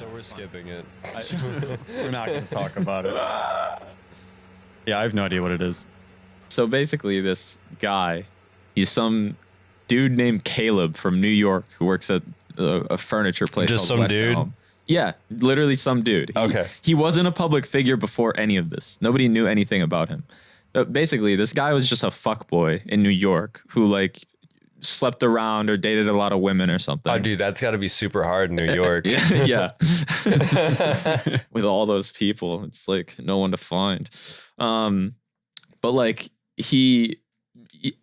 So we're skipping it. We're not going to talk about it. Yeah, I have no idea what it is. So basically, this guy, he's some dude named Caleb from New York who works at a furniture place. Just called some West dude? Elm. Yeah, literally some dude. Okay. He wasn't a public figure before any of this. Nobody knew anything about him. Basically, this guy was just a fuckboy in New York who like slept around or dated a lot of women or something. Oh, dude, that's got to be super hard in New York. Yeah. With all those people, it's like no one to find. But like he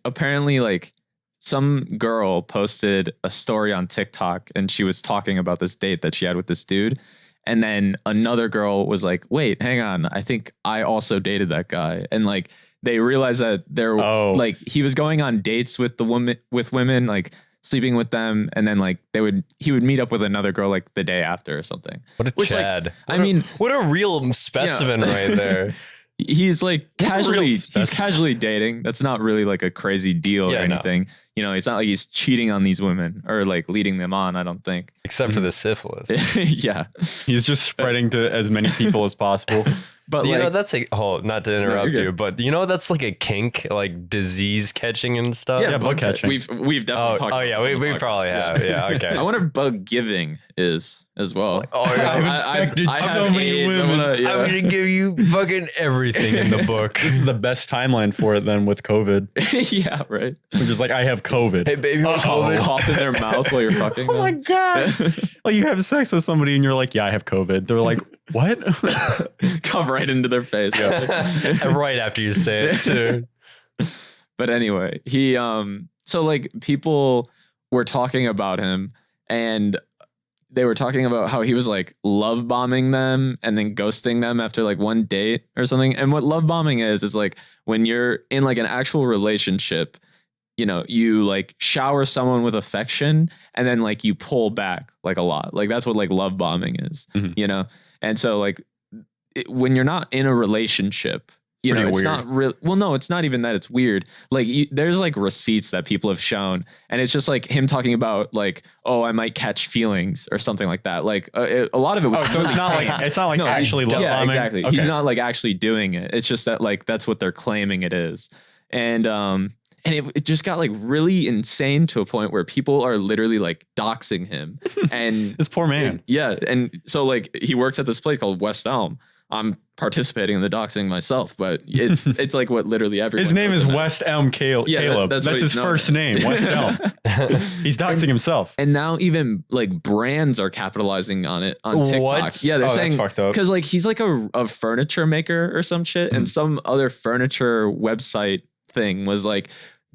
apparently like some girl posted a story on TikTok and she was talking about this date that she had with this dude. And then another girl was like, wait, hang on. I think I also dated that guy. And like they realized that like he was going on dates with women, like sleeping with them. And then like he would meet up with another girl like the day after or something. What a Chad. Like, what a real specimen right there. He's like he's casually dating. That's not really like a crazy deal or anything. No. You know, it's not like he's cheating on these women or like leading them on, I don't think. Except for the syphilis. Yeah. He's just spreading to as many people as possible. But you know, that's like, not to interrupt you, but you know, that's like a kink, like disease catching and stuff. Yeah, bug catching. We've definitely talked about yeah, we probably have. Yeah, okay. I wonder what bug giving is as well. Oh, yeah. I've so many women. I'm going to give you fucking everything in the book. This is the best timeline for it then with COVID. Yeah, right. We're just like, I have COVID. Hey, baby, COVID. Cough in their mouth while you're fucking. Oh my God. Like you have sex with somebody and you're like, yeah, I have COVID. They're like, what? Cough right into their face. Yeah. Right after you say it too. But anyway, he so like people were talking about him and they were talking about how he was like love bombing them and then ghosting them after like one date or something. And what love bombing is like when you're in like an actual relationship, you know, you like shower someone with affection and then like you pull back like a lot. Like that's what like love bombing is, you know? And so like when you're not in a relationship, you know, it's weird. Not real. Well, no, it's not even that it's weird. Like there's like receipts that people have shown and it's just like him talking about like, oh, I might catch feelings or something like that. Like a lot of it was. So it's not like actually love bombing. Yeah, exactly. Okay. He's not like actually doing it. It's just that like that's what they're claiming it is. And it just got like really insane to a point where people are literally like doxing him. And this poor man. And so like he works at this place called West Elm. I'm participating in the doxing myself, but it's like what literally everyone. His name is West Elm Caleb. Yeah, that's his first name, West Elm. He's doxing himself. And now even like brands are capitalizing on it on TikTok. What? Yeah, they're saying that's fucked up. Because like he's like a furniture maker or some shit, and some other furniture website thing was like,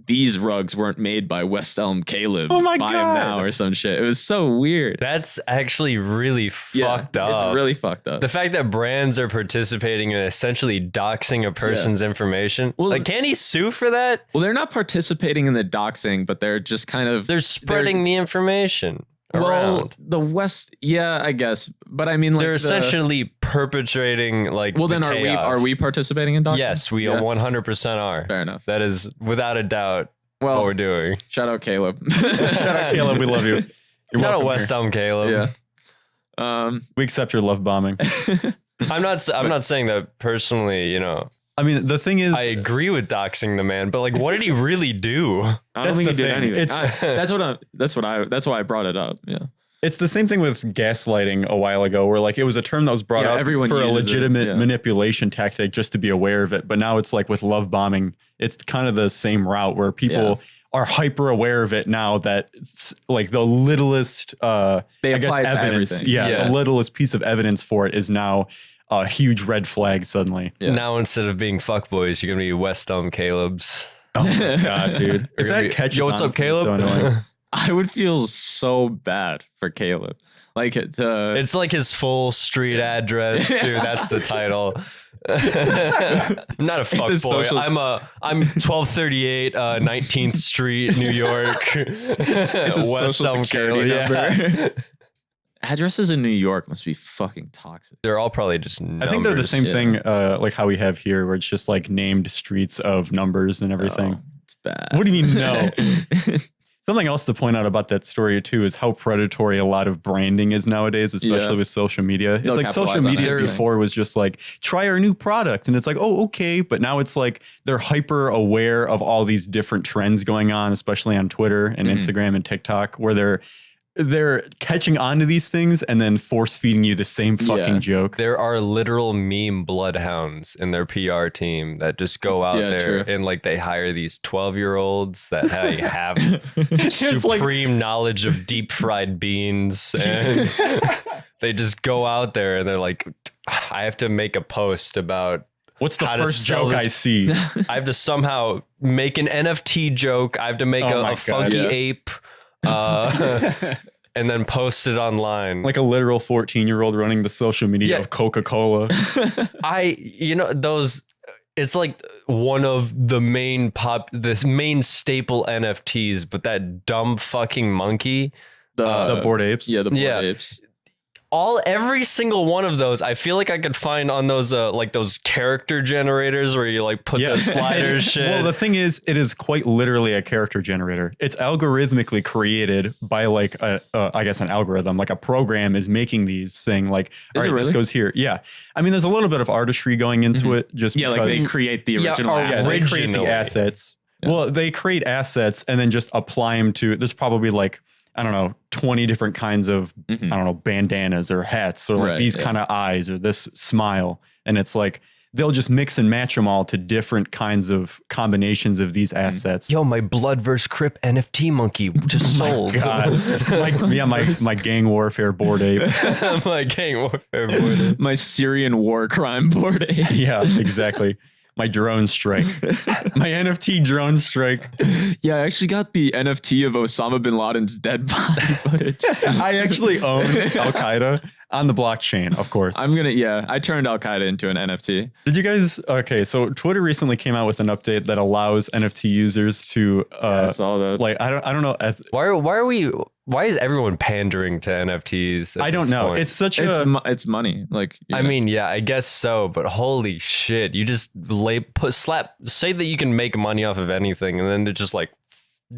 these rugs weren't made by West Elm Caleb. Oh my Buy God. them now or some shit. It was so weird. That's actually really fucked up. It's really fucked up. The fact that brands are participating in essentially doxing a person's information. Well, like, can he sue for that? Well, they're not participating in the doxing, but they're just kind of... They're spreading the information around. Well, the West... Yeah, I guess. But I mean, like... They're essentially perpetrating, like, well, then chaos. are we participating in doxing? Yes, we 100% are. Fair enough. That is, without a doubt, what we're doing. Shout out Caleb. Shout out Caleb, we love you. Shout out West Elm Caleb. Yeah. We accept your love bombing. I'm not saying that personally, you know. I mean, the thing is, I agree with doxing the man, but like, what did he really do? I don't think he did anything. That's That's why I brought it up. Yeah. It's the same thing with gaslighting a while ago, where like it was a term that was brought up for a legitimate manipulation tactic just to be aware of it. But now it's like with love bombing, it's kind of the same route where people are hyper aware of it now that it's like the littlest, evidence. The littlest piece of evidence for it is now a huge red flag suddenly. Yeah. Now instead of being fuckboys, you're going to be West Elm Calebs. Oh my God, dude. If that catches Yo, what's on, up, Caleb? So I would feel so bad for Caleb. Like it's like his full street address too. That's the title. I'm not a fuckboy. I'm 1238 19th Street, New York. It's a West social Elm security Caleb. number. Addresses in New York must be fucking toxic. They're all probably just numbers. I think they're the same thing like how we have here, where it's just like named streets of numbers and everything. Oh, it's bad. What do you mean no? Something else to point out about that story too is how predatory a lot of branding is nowadays, especially with social media. It's like social media before was just like, try our new product. And it's like, oh, okay. But now it's like they're hyper aware of all these different trends going on, especially on Twitter and Instagram and TikTok, where they're catching on to these things and then force feeding you the same fucking joke. There are literal meme bloodhounds in their PR team that just go out there and like they hire these 12-year-olds that have supreme knowledge of deep fried beans, and they just go out there and they're like, I have to make a post about what's the first joke I see. I have to somehow make an NFT joke. I have to make a funky ape. And then post it online like a literal 14-year-old running the social media of Coca-Cola. It's like one of the main main staple NFTs, but that dumb fucking monkey, the Bored Apes. Yeah, the Bored Apes. Every single one of those, I feel like I could find on those like those character generators where you like put the sliders shit. Well, the thing is, it is quite literally a character generator. It's algorithmically created by like I guess an algorithm, like a program is making these saying like, all right, this goes here. Yeah. I mean, there's a little bit of artistry going into it just because like they create the original assets. They create the assets. Yeah. Well, they create assets and then just apply them to, there's probably like, I don't know, 20 different kinds of, I don't know, bandanas or hats or like these kind of eyes or this smile. And it's like, they'll just mix and match them all to different kinds of combinations of these assets. Yo, my Blood vs. Crip NFT monkey just sold. My gang warfare Bored Ape. My gang warfare Bored Ape. My Syrian war crime Bored Ape. Yeah, exactly. My drone strike. My NFT drone strike. Yeah, I actually got the NFT of Osama bin Laden's dead body footage. I actually own Al-Qaeda on the blockchain, of course. I turned Al-Qaeda into an NFT. Did you guys, so Twitter recently came out with an update that allows NFT users to, I saw that. Like, I don't know. Why is everyone pandering to NFTs? I don't know. Point? It's such it's money. Like, I mean, yeah, I guess so. But holy shit, you just say that you can make money off of anything, and then they're just like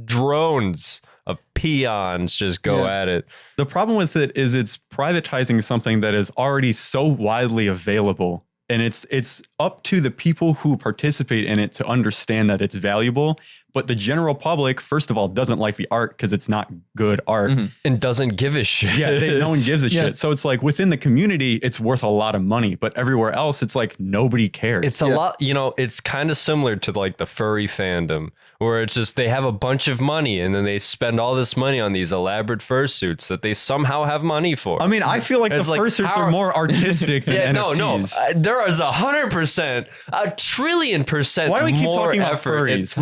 drones of peons just go at it. The problem with it is it's privatizing something that is already so widely available. And it's up to the people who participate in it to understand that it's valuable. But the general public, first of all, doesn't like the art because it's not good art. And doesn't give a shit. Yeah, no one gives a shit. So it's like within the community, it's worth a lot of money. But everywhere else, it's like nobody cares. It's a lot, it's kind of similar to like the furry fandom, where it's just they have a bunch of money and then they spend all this money on these elaborate fursuits that they somehow have money for. I mean, I feel like the fursuits are more artistic than NFTs. There is 100%, 1,000,000,000,000% Why do we keep more talking about effort furries?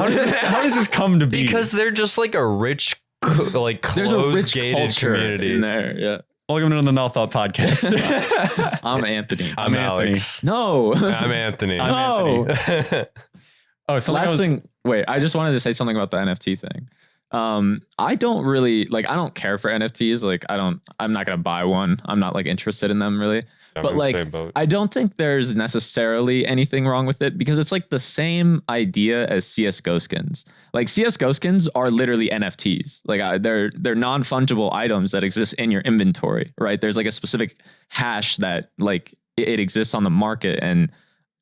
How does this come to be? Because they're just like a rich, like closed gated community in there. Yeah. Welcome to the Null Thought Podcast. I'm Anthony. I'm Alex. No. I'm Anthony. Anthony. Last thing. Wait, I just wanted to say something about the NFT thing. I don't really I don't care for NFTs. Like, I'm not going to buy one. I'm not like interested in them really. But like, I don't think there's necessarily anything wrong with it because it's like the same idea as CSGO skins. Like CSGO skins are literally NFTs. Like they're non-fungible items that exist in your inventory, right? There's like a specific hash that like it exists on the market and,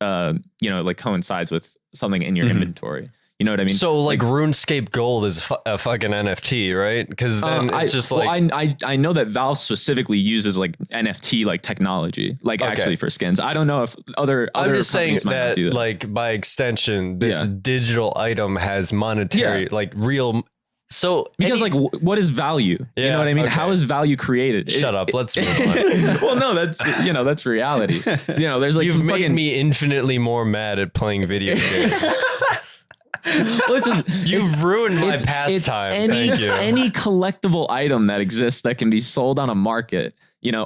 like coincides with something in your inventory. You know what I mean? So like RuneScape Gold is a fucking NFT, right? Because then it's just like... I know that Valve specifically uses like NFT like technology, like actually for skins. I don't know if other I'm just saying that do that. Like by extension, this digital item has monetary, like real... So because like what is value? You know what I mean? Okay. How is value created? Shut up. Let's move on. Well, no, that's reality. There's like you've made me infinitely more mad at playing video games. You've ruined my pastime. Thank you. Any collectible item that exists that can be sold on a market,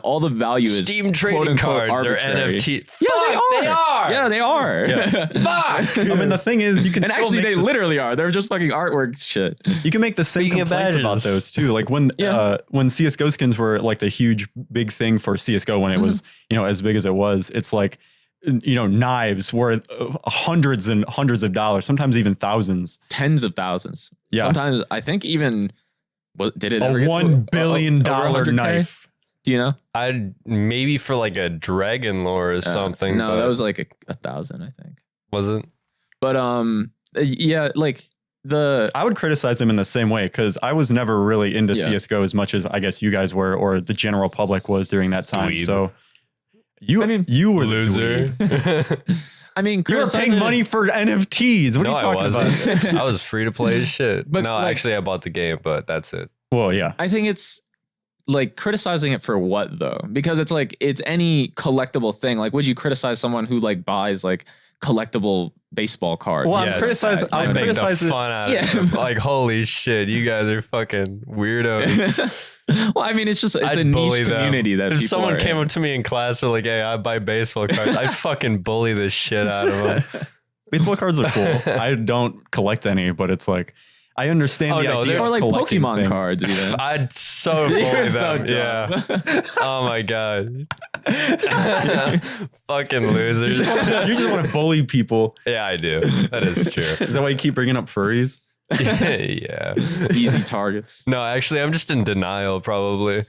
all the value is Steam trading cards arbitrary. Or NFT. Yeah, they are. Yeah, they are. Yeah. Fuck. I mean, the thing is, you can and actually they literally are. They're just fucking artwork shit. You can make the same complaints about those too. Like when CSGO skins were like the huge big thing for CSGO when it was as big as it was. It's like knives were hundreds and hundreds of dollars, sometimes even thousands, tens of thousands. Yeah. Sometimes I think even Did it ever get $1 billion knife? Do you know? I'd maybe for like a dragon lore or something. No, that was like 1,000, I think. Was it? But yeah, like I would criticize him in the same way because I was never really into CS:GO as much as I guess you guys were, or the general public was during that time. Dweeb. So you were loser. I mean, you were paying money for NFTs. What are you talking about? I was free to play shit. But no, actually, I bought the game, but that's it. Well, yeah. I think it's like criticizing it for what though? Because it's like it's any collectible thing. Like, would you criticize someone who like buys like collectible baseball cards? Well, I'm criticizing. I criticize the fun out of it. Like, holy shit, you guys are fucking weirdos. Well, I mean, it's a niche community that if someone came up to me in class and like, hey, I buy baseball cards, I'd fucking bully the shit out of them. Baseball cards are cool. I don't collect any, but it's like I understand the idea. Or like Pokemon things. Cards. Even. I'd so bully them. Yeah. Oh my god. Fucking losers. You just want to bully people. Yeah, I do. That is true. Is that why you keep bringing up furries? Yeah. Easy targets. No, actually, I'm just in denial, probably.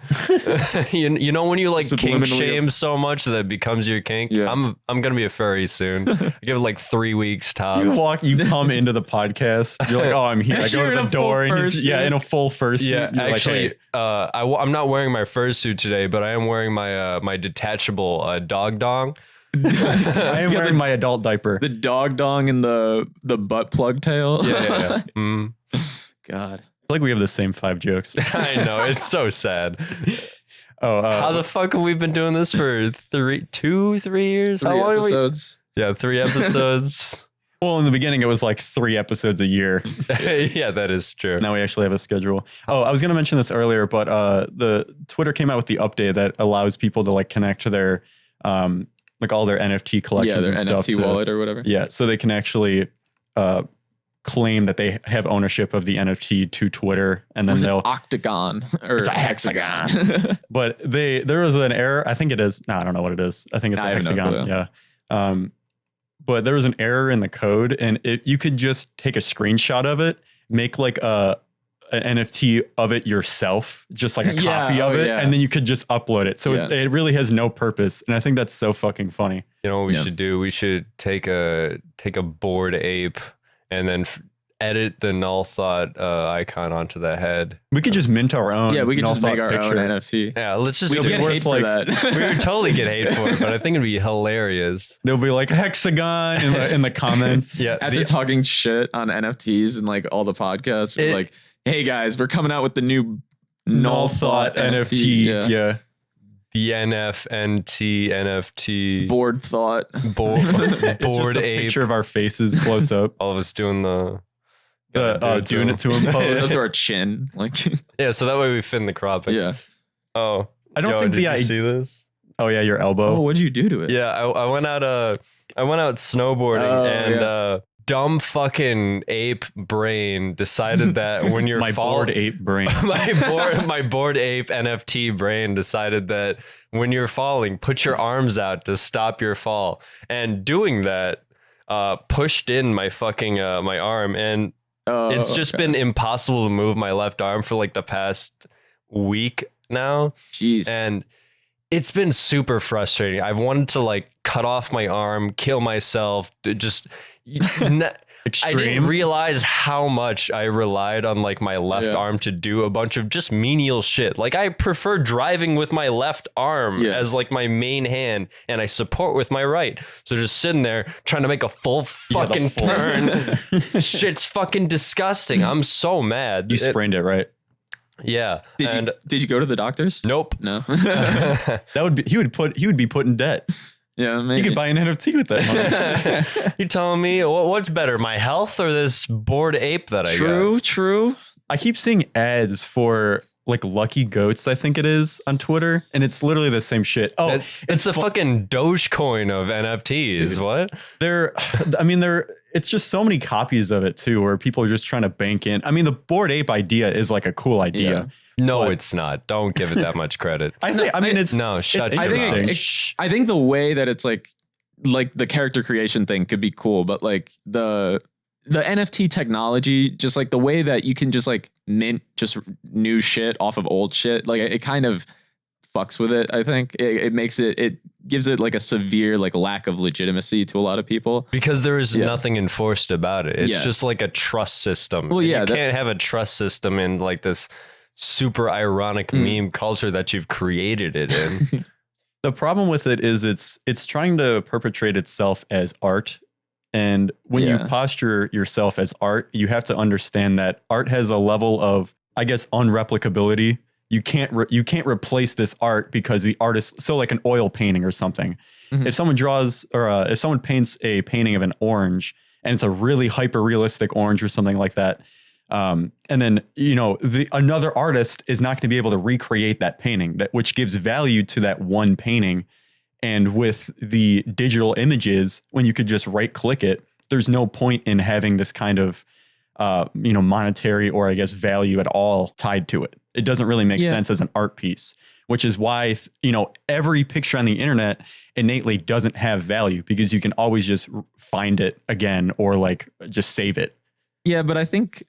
you know when you like kink shame so much that it becomes your kink? Yeah. I'm gonna be a furry soon. I give it like 3 weeks tops. You come into the podcast, you're like, oh, I'm here. I go to the door and in a full fursuit. Yeah, actually, like, hey. I'm not wearing my fursuit today, but I am wearing my my detachable dog dong. I am wearing my adult diaper. The dog dong and the butt plug tail. Yeah. God. I feel like we have the same 5 jokes. I know. It's so sad. How the fuck have we been doing this for 3 years? How long episodes? 3 episodes. Well, in the beginning, it was like 3 episodes a year. Yeah, that is true. Now we actually have a schedule. Oh, I was going to mention this earlier, but the Twitter came out with the update that allows people to like connect to their like all their NFT collections their and NFT stuff wallet or whatever. Yeah, so they can actually claim that they have ownership of the NFT to Twitter, and then they'll octagon or it's a hexagon. But there was an error. I think it is. No, I don't know what it is. I think it's a hexagon. Yeah. But there was an error in the code, and you could just take a screenshot of it, make like an NFT of it yourself, just like a copy of it, and then you could just upload it. So it really has no purpose, and I think that's so fucking funny. You know what we should do? We should take a bored ape and then edit the null thought icon onto the head. We could just mint our own. Yeah, we could just make our picture. own NFT. Yeah, let's just we get hate for that. We would totally get hate for it, but I think it'd be hilarious. There'll be like hexagon in the comments. Yeah, after talking shit on NFTs and like all the podcasts, we're like, hey guys, we're coming out with the new null thought NFT. Yeah. The NFNT NFT board thought board ape picture of our faces close up. All of us doing doing it to him pose. Those are our chin, like yeah. So that way we fit in the crop. Yeah. Oh, I don't think did you see this? Oh yeah, your elbow. Oh, what'd you do to it? Yeah, I went out snowboarding dumb fucking ape brain decided that when you're bored ape brain. my bored ape NFT brain decided that when you're falling, put your arms out to stop your fall. And doing that pushed in my fucking my arm, and it's just been impossible to move my left arm for like the past week now. Jeez. And it's been super frustrating. I've wanted to like cut off my arm, kill myself, just I didn't realize how much I relied on like my left arm to do a bunch of just menial shit. Like I prefer driving with my left arm as like my main hand, and I support with my right. So just sitting there trying to make a full fucking turn. Shit's fucking disgusting. I'm so mad. You sprained it, right? Yeah. Did you go to the doctors? Nope. No. He would be put in debt. Yeah, maybe. You could buy an NFT with that money. You telling me what's better, my health or this bored ape that I got? True. I keep seeing ads for like Lucky Goats, I think it is, on Twitter, and it's literally the same shit. Oh, it's the fucking Dogecoin of NFTs. Dude, what? It's just so many copies of it too, where people are just trying to bank in. I mean, the bored ape idea is like a cool idea. Yeah. No, it's not. Don't give it that much credit. I think the way that it's like the character creation thing could be cool, but like the NFT technology, just like the way that you can just like mint just new shit off of old shit, like it kind of fucks with it. I think it makes it gives it like a severe like lack of legitimacy to a lot of people because there is nothing enforced about it. It's just like a trust system. Well, you can't have a trust system in like this super ironic meme culture that you've created it in. The problem with it is it's trying to perpetrate itself as art. And when you posture yourself as art, you have to understand that art has a level of, I guess, unreplicability. You can't replace this art because the artist, so like an oil painting or something. If someone draws or if someone paints a painting of an orange and it's a really hyper realistic orange or something like that, and then another artist is not going to be able to recreate that painting, which gives value to that one painting. And with the digital images, when you could just right click it, there's no point in having this kind of, monetary or I guess value at all tied to it. It doesn't really make sense as an art piece, which is why, every picture on the internet innately doesn't have value because you can always just find it again or like just save it. Yeah, but I think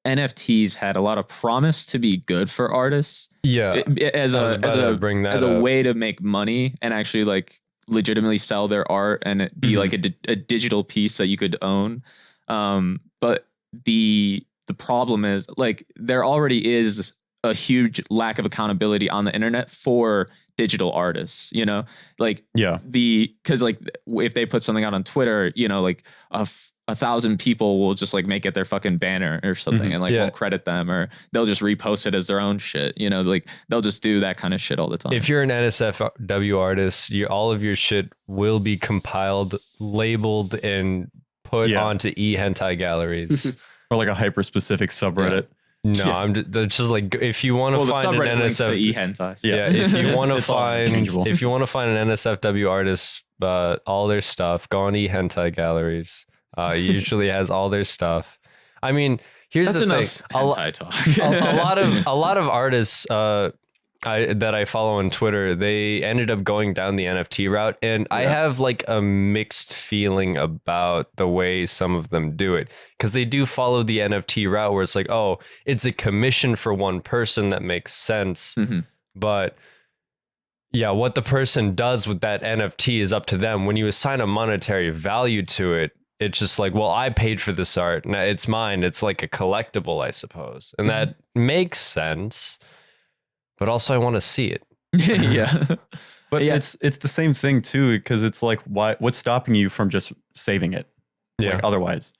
NFTs had a lot of promise to be good for artists. Yeah, as a way to make money and actually like legitimately sell their art and it be like a digital piece that you could own. But the problem is like there already is a huge lack of accountability on the internet for digital artists, because like if they put something out on Twitter, like 1,000 people will just like make it their fucking banner or something and like won't credit them, or they'll just repost it as their own shit. Like they'll just do that kind of shit all the time. If you're an NSFW artist, all of your shit will be compiled, labeled, and put onto hentai galleries or like a hyper specific subreddit. No, it's just like if you want to find an NSFW hentai. If you want to find an NSFW artist, all their stuff, go on hentai galleries. Usually has all their stuff. I mean, here's the thing. A lot of artists that I follow on Twitter, they ended up going down the NFT route, and I have like a mixed feeling about the way some of them do it, because they do follow the NFT route where it's like, oh, it's a commission for one person, that makes sense, but what the person does with that NFT is up to them. When you assign a monetary value to it, it's just like, well, I paid for this art. Now it's mine. It's like a collectible, I suppose. And that makes sense. But also I want to see it. But it's the same thing too, because it's like, what's stopping you from just saving it? Like otherwise.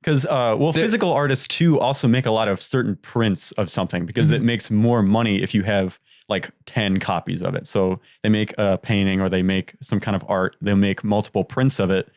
Because physical artists too also make a lot of certain prints of something, because it makes more money if you have like 10 copies of it. So they make a painting or they make some kind of art. They'll make multiple prints of it.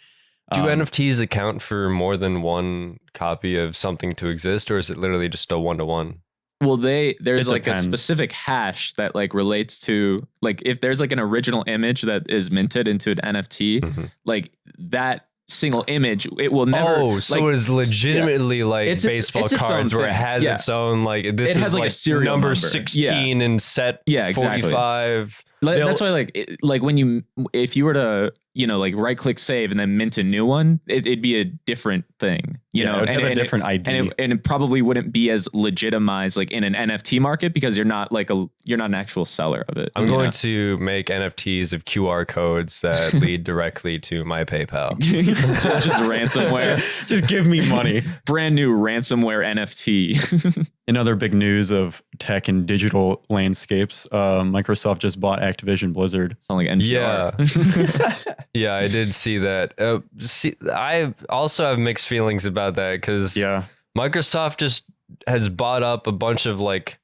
Do NFTs account for more than one copy of something to exist, or is it literally just a one-to-one? Well, there's like a specific hash that like relates to, like, if there's like an original image that is minted into an NFT, like that single image, it will never. Oh, so it's legitimately like baseball cards where it has its own, like, this is like a serial number 16 and set 45. That's why, like when if you were to, like right click save and then mint a new one, it'd be a different thing, it would have a different ID, and it probably wouldn't be as legitimized like in an NFT market, because you're not an actual seller of it. I'm going to make NFTs of QR codes that lead directly to my PayPal. Just ransomware. Just give me money. Brand new ransomware NFT. In other big news of tech and digital landscapes, Microsoft just bought Activision Blizzard. Sound like NPR. Yeah, I did see that. I also have mixed feelings about that, because Microsoft just has bought up a bunch of like,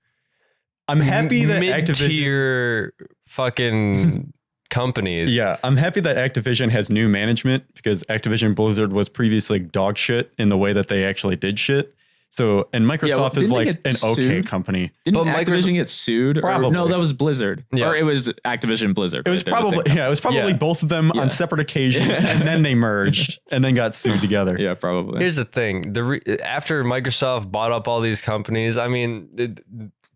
I'm happy that mid-tier fucking companies. Yeah, I'm happy that Activision has new management, because Activision Blizzard was previously dog shit in the way that they actually did shit. So, and Microsoft is like an okay company. Didn't Activision get sued? Probably. No, that was Blizzard. Yeah. Or it was Activision Blizzard. It was probably both of them on separate occasions, and then they merged and then got sued together. Yeah, probably. Here's the thing. After Microsoft bought up all these companies, I mean,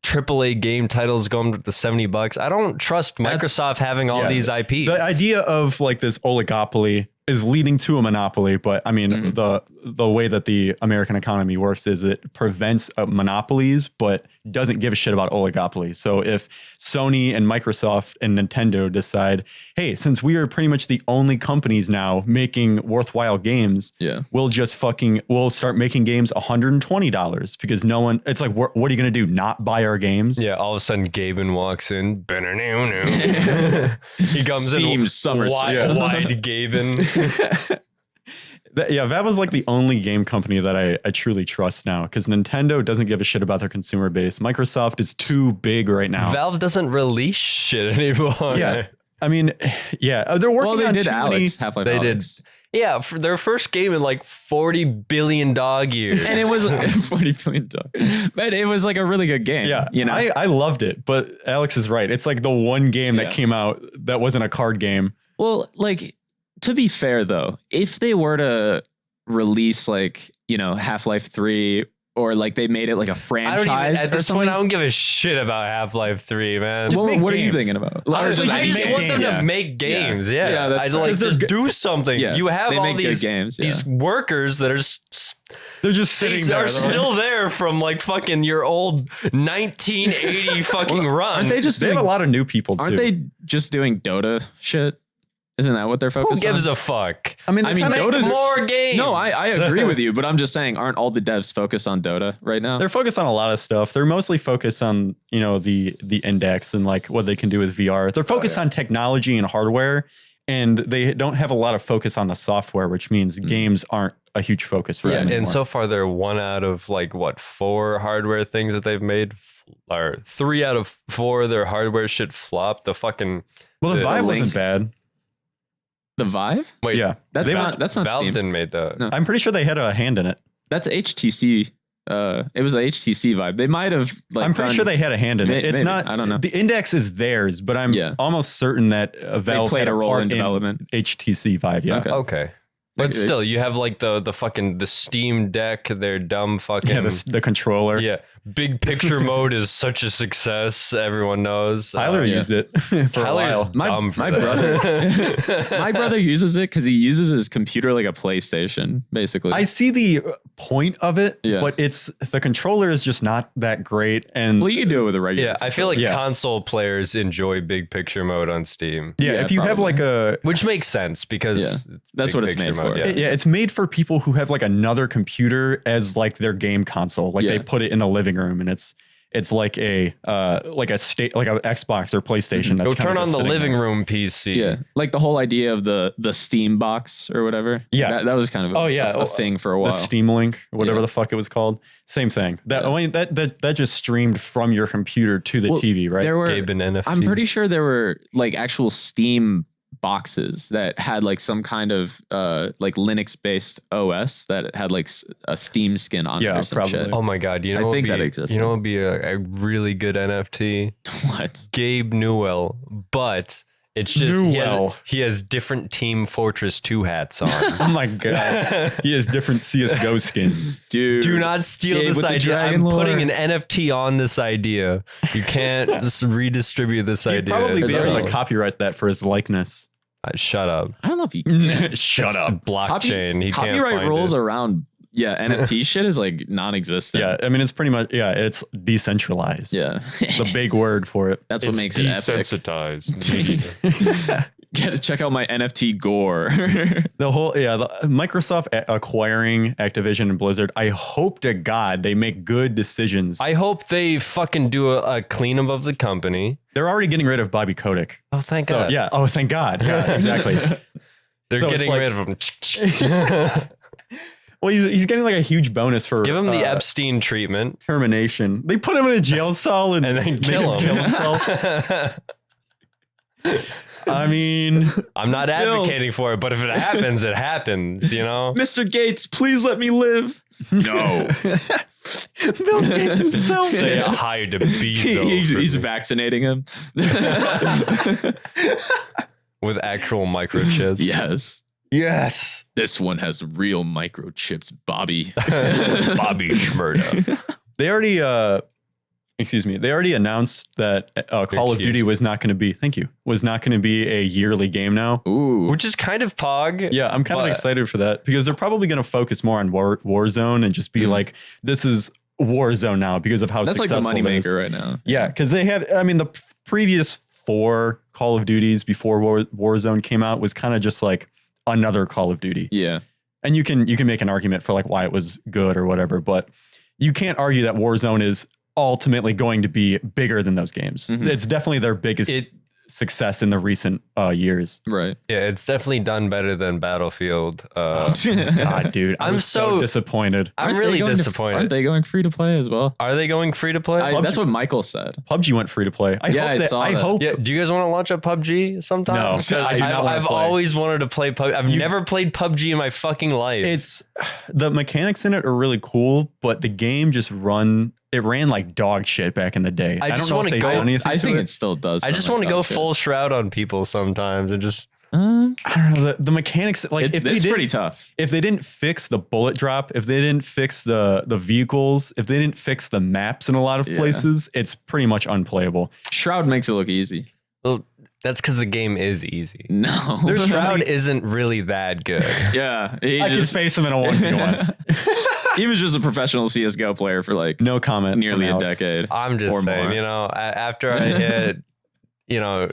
AAA game titles going with the $70. I don't trust Microsoft having all these IPs. The idea of like this oligopoly is leading to a monopoly. But I mean, the way that the American economy works is it prevents monopolies, but doesn't give a shit about oligopolies. So if Sony and Microsoft and Nintendo decide, hey, since we are pretty much the only companies now making worthwhile games, we'll start making games $120 because no one, it's like, what are you going to do? Not buy our games? Yeah. All of a sudden Gaben walks in. He comes Steam in summer wide Gaben. That was like the only game company that I truly trust now, because Nintendo doesn't give a shit about their consumer base. Microsoft is too big right now. Valve doesn't release shit anymore. Yeah. I mean, they're working on Half-Life Alyx. Yeah, for their first game in like 40 billion dog years. And it was 40 billion dog. But it was like a really good game. Yeah, you know, I loved it, but Alex is right. It's like the one game that came out that wasn't a card game. Well, like, to be fair though, if they were to release like, you know, Half-Life 3, or like they made it like a franchise at this point, I don't give a shit about Half-Life 3, man. Well, what are you thinking about? I just want them to make games. Yeah, that's like just do something. Yeah, you have all these games, these workers that are they're just sitting there. They're still there from like fucking your old 1980 fucking run. Aren't they just? They have a lot of new people too. Aren't they just doing Dota shit? Isn't that what they're focused on? Who gives a fuck? I mean, Dota's more games. No, I agree with you, but I'm just saying, aren't all the devs focused on Dota right now? They're focused on a lot of stuff. They're mostly focused on, you know, the index and like what they can do with VR. They're focused on technology and hardware, and they don't have a lot of focus on the software, which means games aren't a huge focus for them anymore. And so far they're 1 out of like 4 hardware things that they've made, or 3 out of 4 of their hardware shit flopped. The Vive wasn't bad. The Vive? Wait, yeah, that's not Valve Steam. didn't make that. No. I'm pretty sure they had a hand in it. That's HTC. It was a HTC Vive. They might have. Like, I'm pretty sure they had a hand in it. It's maybe. not. I don't know. The index is theirs, but I'm almost certain that Valve played had a role part in development. HTC Vive. Yeah. Okay. But still, you have like the Steam Deck, their dumb fucking... Yeah, the controller. Yeah. Big picture mode is such a success. Everyone knows. Tyler used it for a while. My brother uses it because he uses his computer like a PlayStation, basically. I see the point of it, but the controller is just not that great. And well, you can do it with a regular controller. I feel like console players enjoy big picture mode on Steam. Yeah, if you have like which makes sense because that's what it's made for. It's made for people who have like another computer as like their game console. Like they put it in the living room, and it's like a Xbox or PlayStation. That's go turn on the living room PC. Yeah, like the whole idea of the Steam box or whatever. Yeah, that was kind of a thing for a while. The Steam Link, whatever the fuck it was called. Same thing. That just streamed from your computer to the TV, right? There were, NFT. I'm pretty sure there were like actual Steam boxes that had like some kind of like Linux based OS that had like a Steam skin on it or some shit. Oh my god, I think that exists. You know what would be a really good NFT? What? Gabe Newell, but it's just he has different Team Fortress 2 hats on. Oh my god. He has different CSGO skins. Dude, do not steal this idea. I'm putting an NFT on this idea. You can't just redistribute this idea. He'd probably be able to copyright that for his likeness. Shut up. I don't know if you can. Shut up. Blockchain. Copyright rules around NFT shit is like non-existent. Yeah, I mean it's pretty much it's decentralized. Yeah. The big word for it. That's what makes it epic. Desensitized. Gotta check out my NFT gore. The whole Microsoft acquiring Activision and Blizzard. I hope to God they make good decisions. I hope they fucking do a cleanup of the company. They're already getting rid of Bobby Kotick. Oh, thank God. Yeah. Oh, thank God. Yeah, exactly. They're getting rid of him. Well, he's getting like a huge bonus for give him the Epstein treatment. Termination. They put him in a jail cell and then kill himself. I mean, I'm not advocating for it, but if it happens, it happens, you know? Mr. Gates, please let me live. No. Bill Gates himself. Say hi to Bezos. He's vaccinating him. With actual microchips. Yes. This one has real microchips, Bobby. Bobby Schmurda. They already Excuse me. They already announced that Call of Duty was not going to be. Thank you. Was not going to be a yearly game now. Ooh, which is kind of pog. Yeah, I'm kind of excited for that because they're probably going to focus more on Warzone and just be like, this is Warzone now because of how successful like the moneymaker right now. Yeah, because they had. I mean, the previous 4 Call of Duties before Warzone came out was kind of just like another Call of Duty. Yeah, and you can make an argument for like why it was good or whatever, but you can't argue that Warzone is ultimately going to be bigger than those games. It's definitely their biggest success in the recent years. Right. Yeah, it's definitely done better than Battlefield. God, dude, I'm so disappointed. I'm really disappointed. Aren't they going free to play as well? Are they going free to play? That's what Michael said. PUBG went free to play. I hope. Yeah, do you guys want to launch a PUBG sometime? No, I've always wanted to play PUBG. I've never played PUBG in my fucking life. It's the mechanics in it are really cool, but the game just ran like dog shit back in the day. I don't know if they've done anything. I think it still does. I just want to go full shroud on people sometimes and just. I don't know the mechanics. Like it's pretty tough. If they didn't fix the bullet drop, if they didn't fix the vehicles, if they didn't fix the maps in a lot of places, it's pretty much unplayable. Shroud makes it look easy. Well, that's because the game is easy. No, their Shroud isn't really that good. Yeah, I just face him in a 1v1. He was just a professional CS:GO player for like no comment, nearly a decade. I'm just saying, you know, after I hit, you know,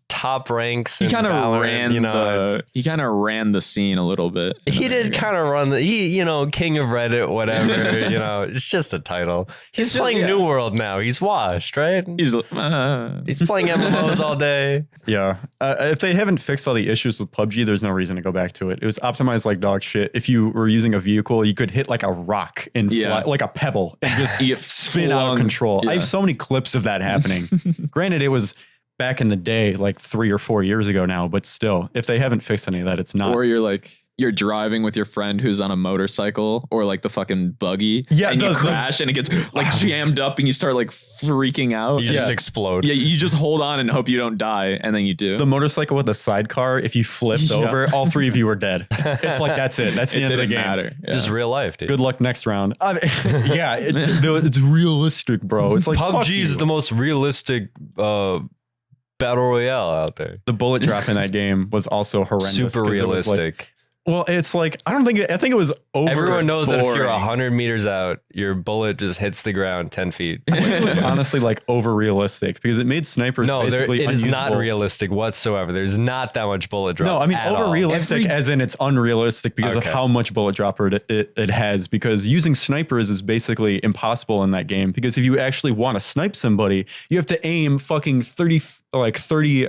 top ranks, he kind of ran, you know, he kind of ran the scene a little bit. He did kind of run you know, king of Reddit, whatever. You know, it's just a title. He's playing New World now. He's washed, right? He's playing MMOs all day. Yeah. If they haven't fixed all the issues with PUBG, there's no reason to go back to it. It was optimized like dog shit. If you were using a vehicle, you could hit like a rock and fly, like a pebble, and just spin out of control. Yeah. I have so many clips of that happening. Granted, it was back in the day, like 3 or 4 years ago now, but still, if they haven't fixed any of that, it's not. Or you're driving with your friend who's on a motorcycle or like the fucking buggy, and you crash and it gets like jammed up and you start like freaking out. You just explode. Yeah, you just hold on and hope you don't die, and then you do. The motorcycle with the sidecar, if you flipped over, all 3 of you were dead. It's like that's it. That's the end of the game. Matter. Yeah. Just real life, dude. Good luck next round. Yeah, it's realistic, bro. It's like PUBG is the most realistic battle royale out there. The bullet drop in that game was also horrendous. Super realistic. Well, it's like I think it was over. Everyone knows that if you're 100 meters out, your bullet just hits the ground 10 feet. It was honestly like over realistic because it made snipers basically it is not realistic whatsoever. There's not that much bullet drop. No, I mean over realistic as in it's unrealistic because of how much bullet dropper it has. Because using snipers is basically impossible in that game because if you actually want to snipe somebody, you have to aim fucking 30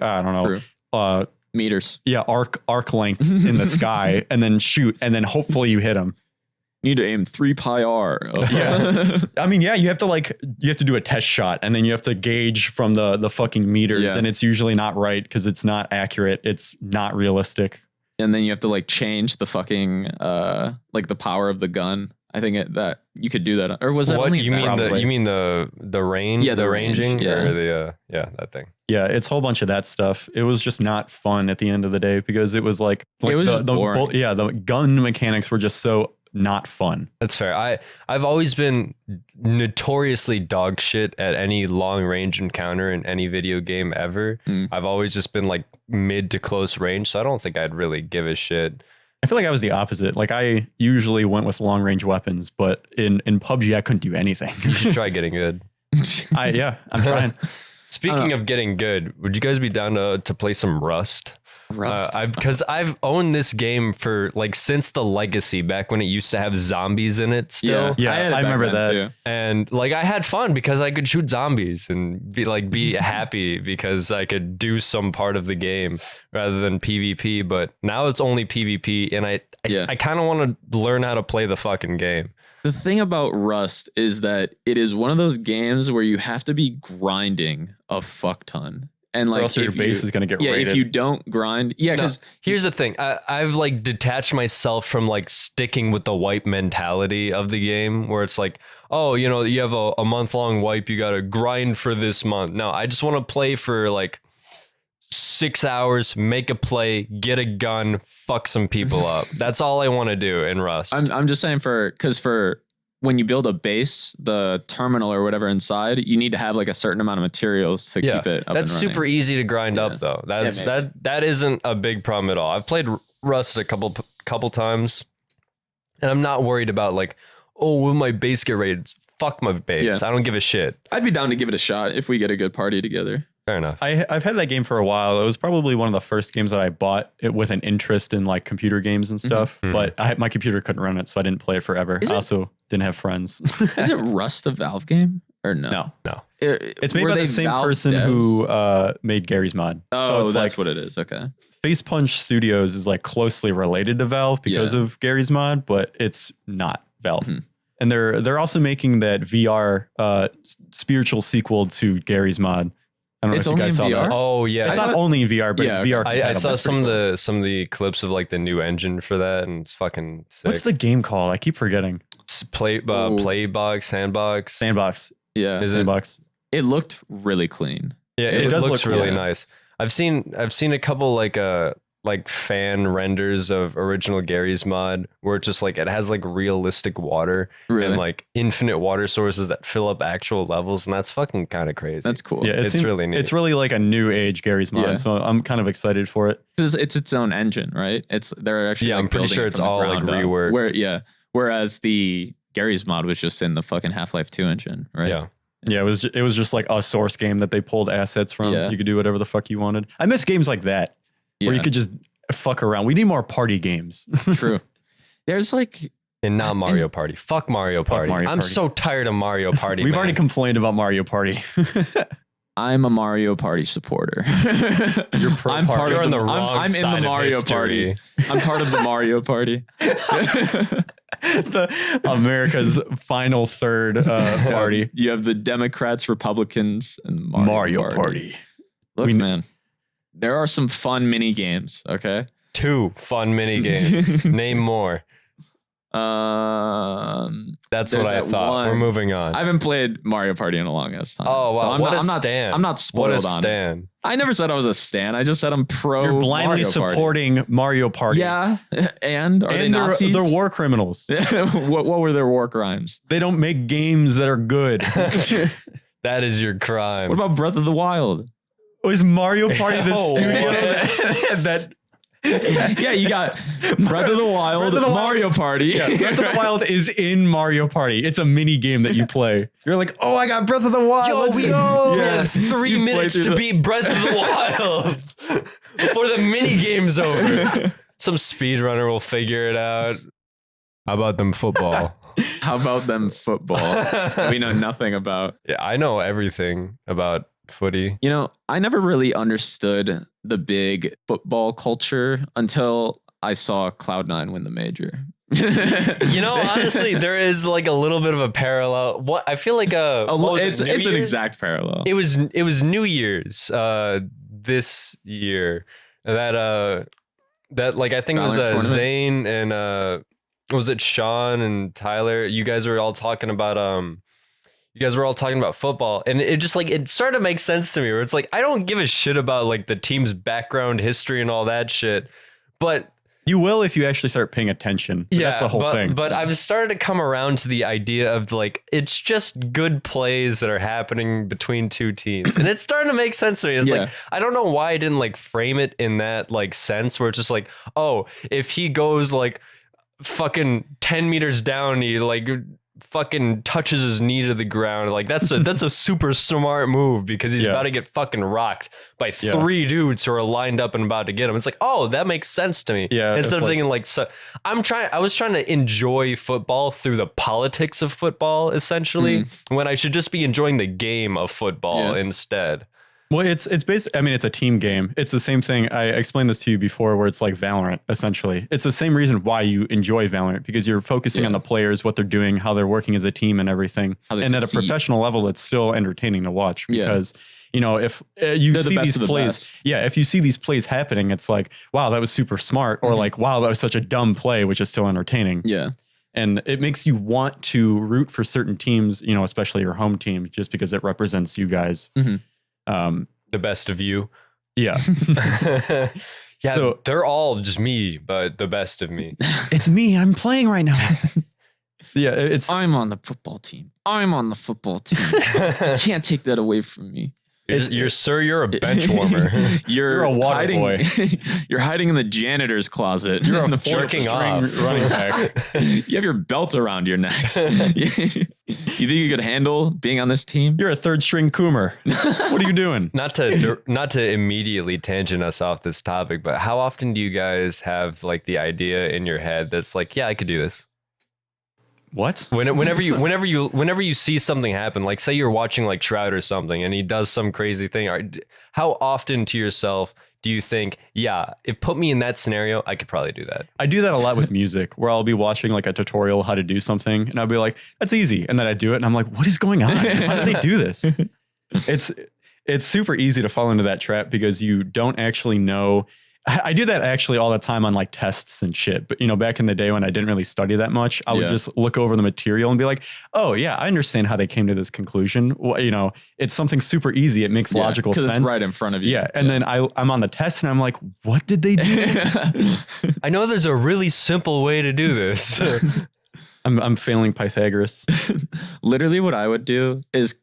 I don't know. Meters. Yeah, arc lengths in the sky and then shoot and then hopefully you hit them. You need to aim 3 pi r. Yeah. I mean, yeah, you have to do a test shot and then you have to gauge from the fucking meters and it's usually not right because it's not accurate. It's not realistic. And then you have to like change the fucking like the power of the gun. I think that you could do that, or was that only you mean the range? Yeah, the ranging, or the that thing. Yeah, it's a whole bunch of that stuff. It was just not fun at the end of the day because it was like it was the gun mechanics were just so not fun. That's fair. I've always been notoriously dog shit at any long range encounter in any video game ever. I've always just been like mid to close range, so I don't think I'd really give a shit. I feel like I was the opposite. Like I usually went with long range weapons, but in PUBG I couldn't do anything. You should try getting good. I'm trying. Speaking of getting good, would you guys be down to play some Rust? Because I've owned this game for like since the Legacy, back when it used to have zombies in it still. Yeah, I remember that too. And like I had fun because I could shoot zombies and be happy because I could do some part of the game rather than PvP. But now it's only PvP, and I kind of want to learn how to play the fucking game. The thing about Rust is that it is one of those games where you have to be grinding a fuck ton. And like, or else your base is going to get raided. If you don't grind, because here's the thing, I've like detached myself from like sticking with the wipe mentality of the game, where it's like, oh, you know, you have a month-long wipe, you got to grind for this month. No, I just want to play for like 6 hours, make a play, get a gun, fuck some people up. That's all I want to do in Rust. I'm just saying because for when you build a base, the terminal or whatever inside, you need to have like a certain amount of materials to keep it up. That's super easy to grind up though. That isn't a big problem at all. I've played Rust a couple times, and I'm not worried about like, oh, will my base get raided? Fuck my base. I don't give a shit. I'd be down to give it a shot if we get a good party together. Fair enough. I've had that game for a while. It was probably one of the first games that I bought it with an interest in like computer games and stuff. But my computer couldn't run it, so I didn't play it forever. I also didn't have friends. Is it Rust a Valve game or no? No. It's made by the same person who made Gary's Mod. Oh, so that's like, what it is. Okay. Face Punch Studios is like closely related to Valve because of Gary's Mod, but it's not Valve. And they're also making that VR spiritual sequel to Gary's Mod. I don't know if you guys saw that. Oh yeah, it's not only in VR, but it's VR. I saw some of the clips of like the new engine for that, and it's fucking sick. What's the game called? I keep forgetting. Playbox, Sandbox. Yeah, Sandbox. It looked really clean. Yeah, it looks really nice. I've seen a couple like fan renders of original Gary's Mod where it's just like it has like realistic water and like infinite water sources that fill up actual levels, and that's fucking kind of crazy. That's cool. Yeah, it's really neat. It's really like a new age Gary's Mod, so I'm kind of excited for it. It's its own engine, right? They're actually I'm pretty sure it's all like reworked. Whereas the Gary's Mod was just in the fucking Half-Life 2 engine, right? Yeah, it was just like a source game that they pulled assets from. You could do whatever the fuck you wanted. I miss games like that where you could just fuck around. We need more party games. True. There's like not Mario Party. Fuck Mario Party. I'm so tired of Mario Party. We've already complained about Mario Party. I'm a Mario Party supporter. You're pro I'm party. You're on the wrong I'm side in the Mario of Party. I'm part of the Mario Party. America's final third party. You have the Democrats, Republicans, and the Mario Party. Look, man. There are some fun mini games, okay? 2 fun mini games. Name more. That's what I thought. One. We're moving on. I haven't played Mario Party in a long ass time. Oh, wow. So I'm not spoiled on it. I never said I was a stan. I just said I'm pro. You're blindly supporting Mario Party. Yeah. And are they Nazis? They're war criminals. What were their war crimes? They don't make games that are good. That is your crime. What about Breath of the Wild? Oh, is Mario Party the studio that yeah, you got Breath of the Wild, Mario Party. Yeah, Breath of the Wild is in Mario Party. It's a mini game that you play. You're like, oh, I got Breath of the Wild. We have 3 minutes to beat Breath of the Wild before the mini game's over. Some speedrunner will figure it out. How about them football? How about them football? We know nothing about. Yeah, I know everything about footy. You know, I never really understood the big football culture until I saw Cloud9 win the major. You know, honestly, there is like a little bit of a parallel. What I feel like it's an exact parallel. It was New Year's this year that like I think it was Zane and was it Sean and Tyler? You guys were all talking about football, and it just like it started to make sense to me where it's like I don't give a shit about like the team's background history and all that shit, but you will if you actually start paying attention. Yeah, that's the whole thing. But I've started to come around to the idea of like it's just good plays that are happening between 2 teams, and it's starting to make sense to me. It's like I don't know why I didn't like frame it in that like sense where it's just like, oh, if he goes like fucking 10 meters down, he like fucking touches his knee to the ground, like that's a super smart move because he's about to get fucking rocked by 3 dudes who are lined up and about to get him. It's like, oh, that makes sense to me. Instead of thinking like, so I was trying to enjoy football through the politics of football essentially, when I should just be enjoying the game of football instead. Well, it's basically, I mean, it's a team game. It's the same thing. I explained this to you before where it's like Valorant, essentially. It's the same reason why you enjoy Valorant, because you're focusing on the players, what they're doing, how they're working as a team and everything. And at a professional level, it's still entertaining to watch because, you know, if you see these plays, if you see these plays happening, it's like, wow, that was super smart. Or like, wow, that was such a dumb play, which is still entertaining. Yeah. And it makes you want to root for certain teams, you know, especially your home team, just because it represents you guys. The best of you. Yeah. They're all just me, but the best of me. It's me. I'm playing right now. I'm on the football team. I'm on the football team. You can't take that away from me. You're a bench warmer. You're a water boy. You're hiding in the janitor's closet. You're a jerking off running back. You have your belt around your neck. You think you could handle being on this team? You're a third string Coomer. What are you doing? Not to immediately tangent us off this topic, but how often do you guys have like the idea in your head that's like, yeah, I could do this? What? Whenever you see something happen, like say you're watching like Shroud or something and he does some crazy thing, how often to yourself do you think, yeah, if put me in that scenario, I could probably do that? I do that a lot with music, where I'll be watching like a tutorial how to do something and I'll be like, that's easy. And then I do it and I'm like, what is going on? Why do they do this? It's super easy to fall into that trap because you don't actually know. I do that actually all the time on like tests and shit. But, back in the day when I didn't really study that much, I would just look over the material and be like, oh, yeah, I understand how they came to this conclusion. Well, it's something super easy. It makes logical sense. It's right in front of you. Yeah. And then I'm on the test and I'm like, what did they do? I know there's a really simple way to do this. I'm failing Pythagoras. Literally what I would do is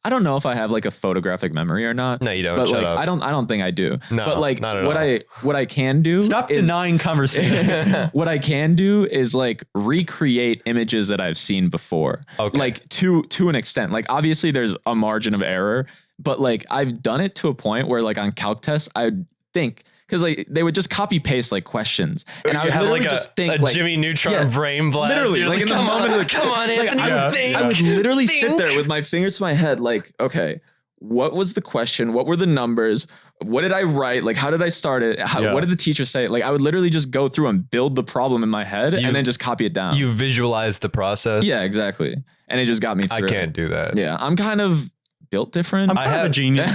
I don't know if I have like a photographic memory or not. No, you don't. But Shut like, up. I don't think I do. No, but like not at all. what I can do. Stop denying conversation. What I can do is like recreate images that I've seen before. Okay. Like to an extent. Like obviously there's a margin of error, but like I've done it to a point where like on calc tests, I think. Because like they would just copy paste like questions, and I would literally like just think a like Jimmy Neutron brain blast. Literally, You're like in the moment, like, come on, Anthony, I would literally sit there with my fingers to my head, like, okay, what was the question? What were the numbers? What did I write? Like, how did I start it? What did the teacher say? Like, I would literally just go through and build the problem in my head and then just copy it down. You visualize the process. Yeah, exactly, and it just got me through. I can't do that. Yeah, I'm kind of built different. I'm kind of a genius.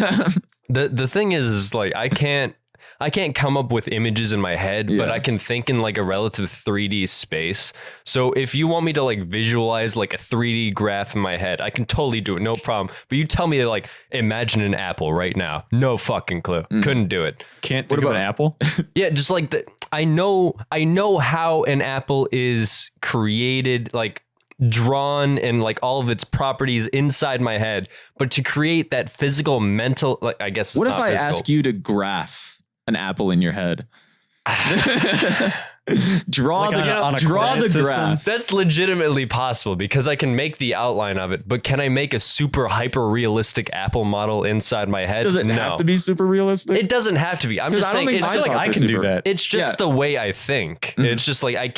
The thing is like I can't come up with images in my head, but I can think in like a relative 3D space. So if you want me to like visualize like a 3D graph in my head, I can totally do it. No problem. But you tell me to like imagine an apple right now. No fucking clue. Couldn't do it. Can't think of an apple? Yeah, just like I know how an apple is created, like drawn and like all of its properties inside my head. But to create that physical, mental, like I guess. What if I ask you to graph an apple in your head? draw like the graph. That's legitimately possible because I can make the outline of it, but can I make a super hyper realistic apple model inside my head? Does it have to be super realistic? It doesn't have to be. I'm just saying I feel like I can do that. It's just the way I think. It's just like I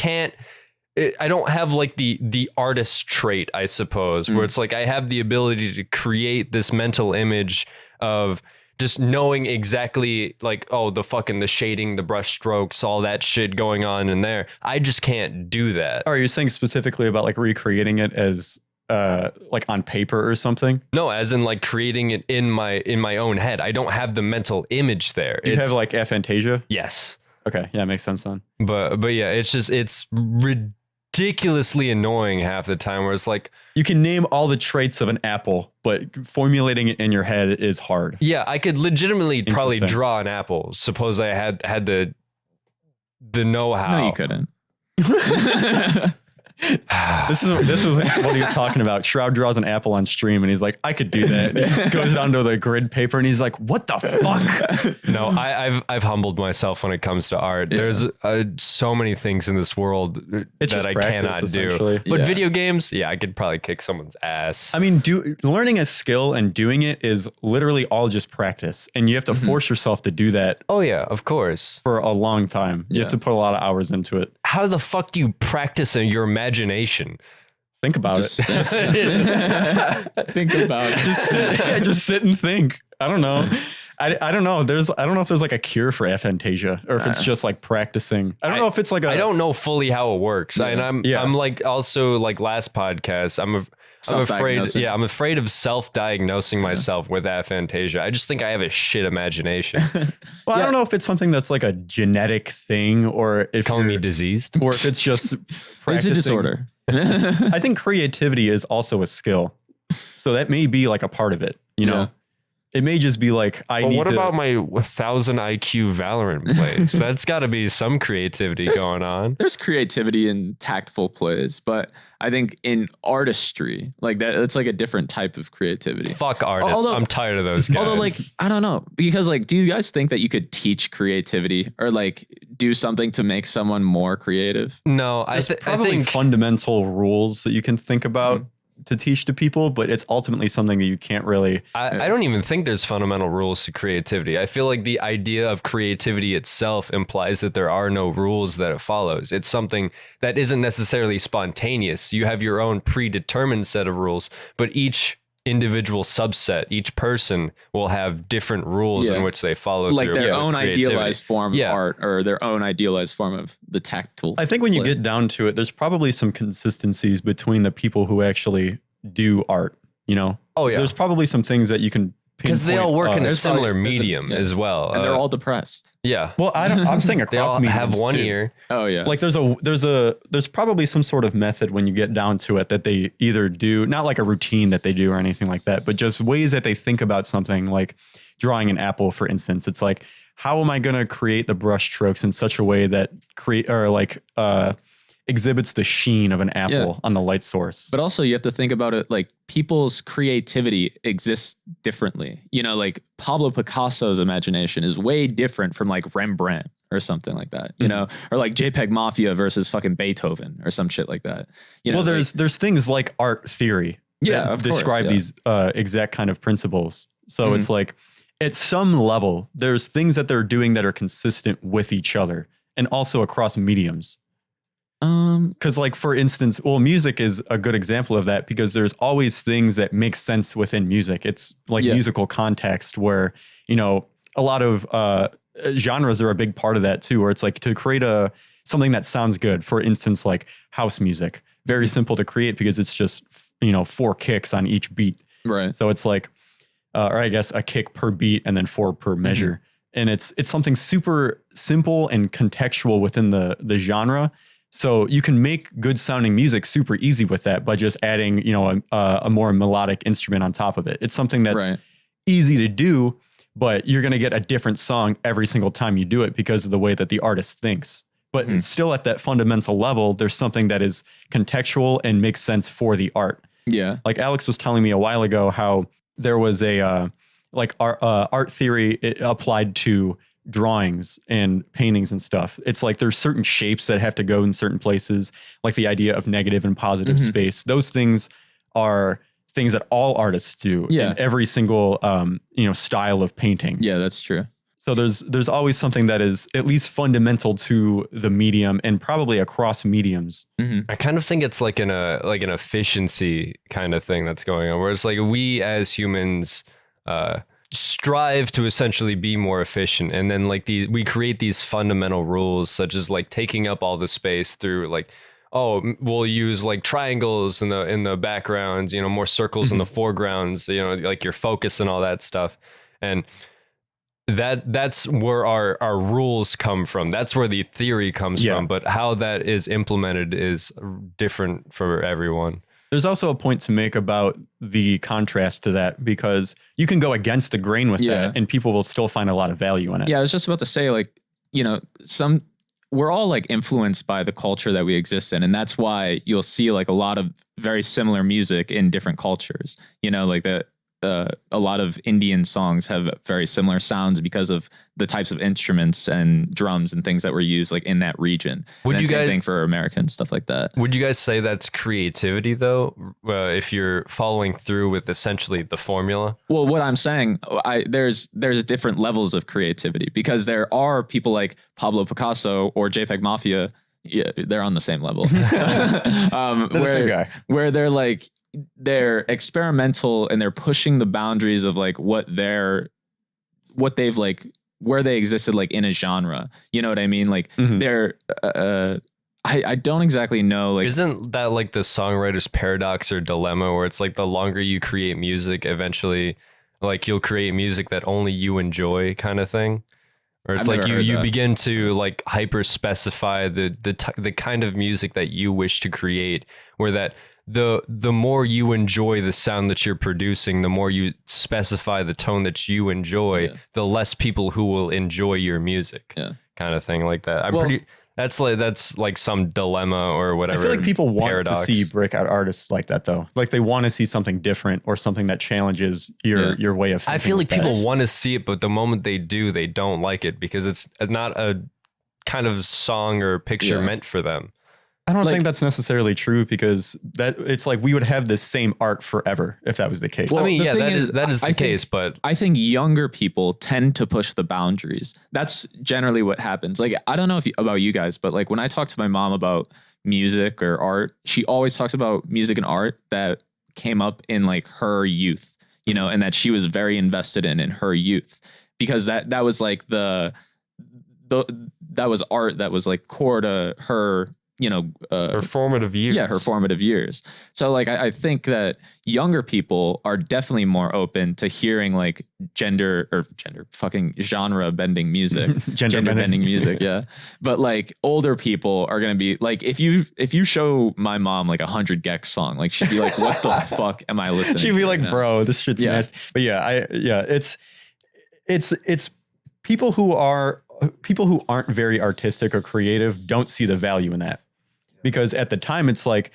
don't have like the artist trait, I suppose, where it's like I have the ability to create this mental image of just knowing exactly like, oh, the shading, the brush strokes, all that shit going on in there. I just can't do that. Are you saying specifically about like recreating it as like on paper or something? No, as in like creating it in my own head. I don't have the mental image there. Do you have like Aphantasia? Yes. Okay. Yeah, makes sense then. But yeah, it's ridiculously annoying half the time where it's like you can name all the traits of an apple, but formulating it in your head is hard. Yeah, I could legitimately probably draw an apple. Suppose I had the know-how. No, you couldn't. This was what he was talking about. Shroud draws an apple on stream and he's like, I could do that. He goes down to the grid paper and he's like, what the fuck? No, I've humbled myself when it comes to art. Yeah. There's so many things in this world that I cannot do. But video games, I could probably kick someone's ass. I mean, learning a skill and doing it is literally all just practice. And you have to force yourself to do that. Oh yeah, of course. For a long time. You have to put a lot of hours into it. How the fuck do you practice in your imagination? Think about it. Think about it. Just sit and think. I don't know. I don't know. I don't know if there's like a cure for aphantasia or if it's just like practicing. I don't know if it's like I don't know fully how it works. And I'm like also like last podcast. I'm afraid. I'm afraid of self-diagnosing myself with aphantasia. I just think I have a shit imagination. Well, I don't know if it's something that's like a genetic thing or if calling me diseased or if it's just it's a disorder. I think creativity is also a skill. So that may be like a part of it, you know? It may just be like, what about my 1,000 IQ Valorant plays? That's got to be some creativity going on. There's creativity in tactful plays, but I think in artistry, like that, it's like a different type of creativity. Fuck artists. I'm tired of those guys. Although, like, I don't know, because like, do you guys think that you could teach creativity or like do something to make someone more creative? No, I think fundamental rules that you can think about to teach to people, but it's ultimately something that you can't really. I don't even think there's fundamental rules to creativity. I feel like the idea of creativity itself implies that there are no rules that it follows. It's something that isn't necessarily spontaneous. You have your own predetermined set of rules, but each individual subset, each person will have different rules in which they follow, like their own idealized form of art or their own idealized form of the tactile. I think when you get down to it, there's probably some consistencies between the people who actually do art, you know? Oh yeah. There's probably some things that you can, because they all work in a similar medium as well, and they're all depressed. Yeah. Well, I'm saying across they all mediums have one too. ear. Oh yeah. Like there's probably some sort of method when you get down to it that they either do, not like a routine that they do or anything like that, but just ways that they think about something, like drawing an apple, for instance. It's like, how am I going to create the brush strokes in such a way that exhibits the sheen of an apple on the light source? But also you have to think about it like people's creativity exists differently. You know, like Pablo Picasso's imagination is way different from like Rembrandt or something like that, you know, or like JPEG Mafia versus fucking Beethoven or some shit like that. You know, well, there's things like art theory that describe these exact kind of principles. So it's like, at some level, there's things that they're doing that are consistent with each other and also across mediums. Because like, for instance, well, music is a good example of that, because there's always things that make sense within music. It's like musical context where, you know, a lot of genres are a big part of that too, where it's like to create something that sounds good. For instance, like house music, very simple to create because it's just, you know, 4 kicks on each beat. Right. So it's like, or I guess a kick per beat and then 4 per measure. And it's something super simple and contextual within the genre. So you can make good sounding music super easy with that by just adding, you know, a more melodic instrument on top of it. It's something that's easy to do, but you're going to get a different song every single time you do it because of the way that the artist thinks. But still at that fundamental level, there's something that is contextual and makes sense for the art. Yeah. Like Alex was telling me a while ago how there was a art theory applied to drawings and paintings and stuff. It's like there's certain shapes that have to go in certain places, like the idea of negative and positive space. Those things are things that all artists do in every single style of painting. Yeah, that's true. So there's always something that is at least fundamental to the medium and probably across mediums. I kind of think it's like an efficiency kind of thing that's going on, where it's like we as humans strive to essentially be more efficient, and then like we create these fundamental rules, such as like taking up all the space through like, oh, we'll use like triangles in the backgrounds, you know, more circles in the foregrounds, you know, like your focus and all that stuff. And that's where our rules come from. That's where the theory comes from. But how that is implemented is different for everyone. There's also a point to make about the contrast to that, because you can go against the grain with that and people will still find a lot of value in it. Yeah, I was just about to say, like, you know, we're all like influenced by the culture that we exist in. And that's why you'll see like a lot of very similar music in different cultures, you know, like a lot of Indian songs have very similar sounds because of the types of instruments and drums and things that were used like in that region. Would you guys, same thing for American stuff like that? Would you guys say that's creativity though? If you're following through with essentially the formula? Well, what I'm saying, there's different levels of creativity, because there are people like Pablo Picasso or JPEG Mafia. Yeah, they're on the same level. Where they're like, they're experimental and they're pushing the boundaries of like what they've like, where they existed like in a genre. You know what I mean? Like they're I don't exactly know. Like, isn't that like the songwriter's paradox or dilemma, where it's like the longer you create music, eventually like you'll create music that only you enjoy, kind of thing? Or it's like you begin to like hyper specify the kind of music that you wish to create, where that the more you enjoy the sound that you're producing, the more you specify the tone that you enjoy, the less people who will enjoy your music. Kind of thing like that. That's like some dilemma or whatever. I feel like people want paradox. to see breakout artists like that though. Like they want to see something different or something that challenges your way of thinking. I feel like people want to see it, but the moment they do, they don't like it because it's not a kind of song or picture meant for them. I don't think that's necessarily true because that it's like we would have this same art forever if that was the case. Well, I mean, that is the case, but I think younger people tend to push the boundaries. That's generally what happens. Like, I don't know about you guys, but like when I talk to my mom about music or art, she always talks about music and art that came up in like her youth, you know, and that she was very invested in her youth because that was like that was art that was like core to her, you know, her formative years. Yeah, her formative years. So like, I think that younger people are definitely more open to hearing like fucking genre bending music, gender bending music. Yeah. But like older people are going to be like, if you show my mom like 100 Gex song, like she'd be like, what the fuck am I listening to? She'd be like, right bro, this shit's nasty. But it's people who aren't very artistic or creative don't see the value in that. Because at the time it's like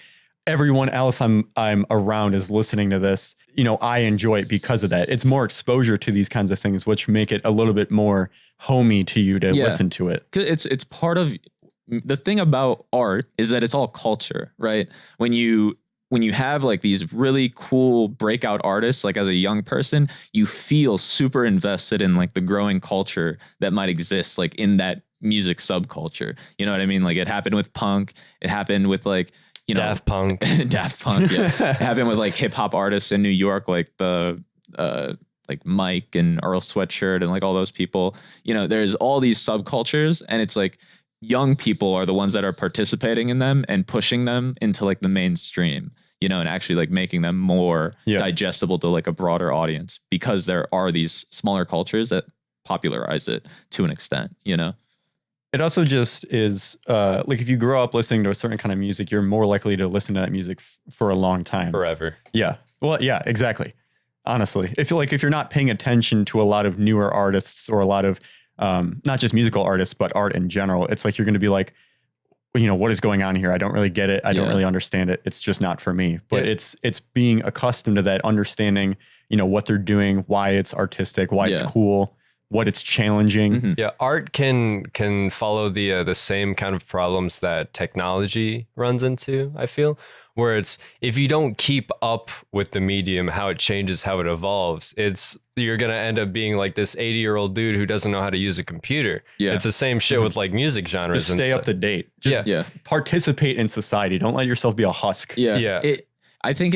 everyone else I'm around is listening to this, you know, I enjoy it because of that. It's more exposure to these kinds of things, which make it a little bit more homey to you to listen to it. It's part of the thing about art is that it's all culture, right? When you have like these really cool breakout artists, like as a young person, you feel super invested in like the growing culture that might exist like in that music subculture. You know what I mean? Like it happened with punk. It happened with like, you know, Daft Punk. Daft Punk. Yeah. It happened with like hip hop artists in New York, like the like Mike and Earl Sweatshirt and like all those people. You know, there's all these subcultures and it's like young people are the ones that are participating in them and pushing them into like the mainstream, you know, and actually like making them more digestible to like a broader audience because there are these smaller cultures that popularize it to an extent, you know? It also just is like if you grow up listening to a certain kind of music, you're more likely to listen to that music for a long time. Forever. Yeah. Well, yeah, exactly. Honestly, if you're not paying attention to a lot of newer artists or a lot of not just musical artists, but art in general, it's like you're going to be like, you know, what is going on here? I don't really get it. I don't really understand it. It's just not for me. But it's being accustomed to that, understanding, you know, what they're doing, why it's artistic, why it's cool, what it's challenging. Mm-hmm. Yeah, art can follow the same kind of problems that technology runs into, I feel, where it's if you don't keep up with the medium, how it changes, how it evolves, you're going to end up being like this 80-year-old dude who doesn't know how to use a computer. Yeah. It's the same shit with like music genres. Just stay up to date. Just participate in society. Don't let yourself be a husk. Yeah. I think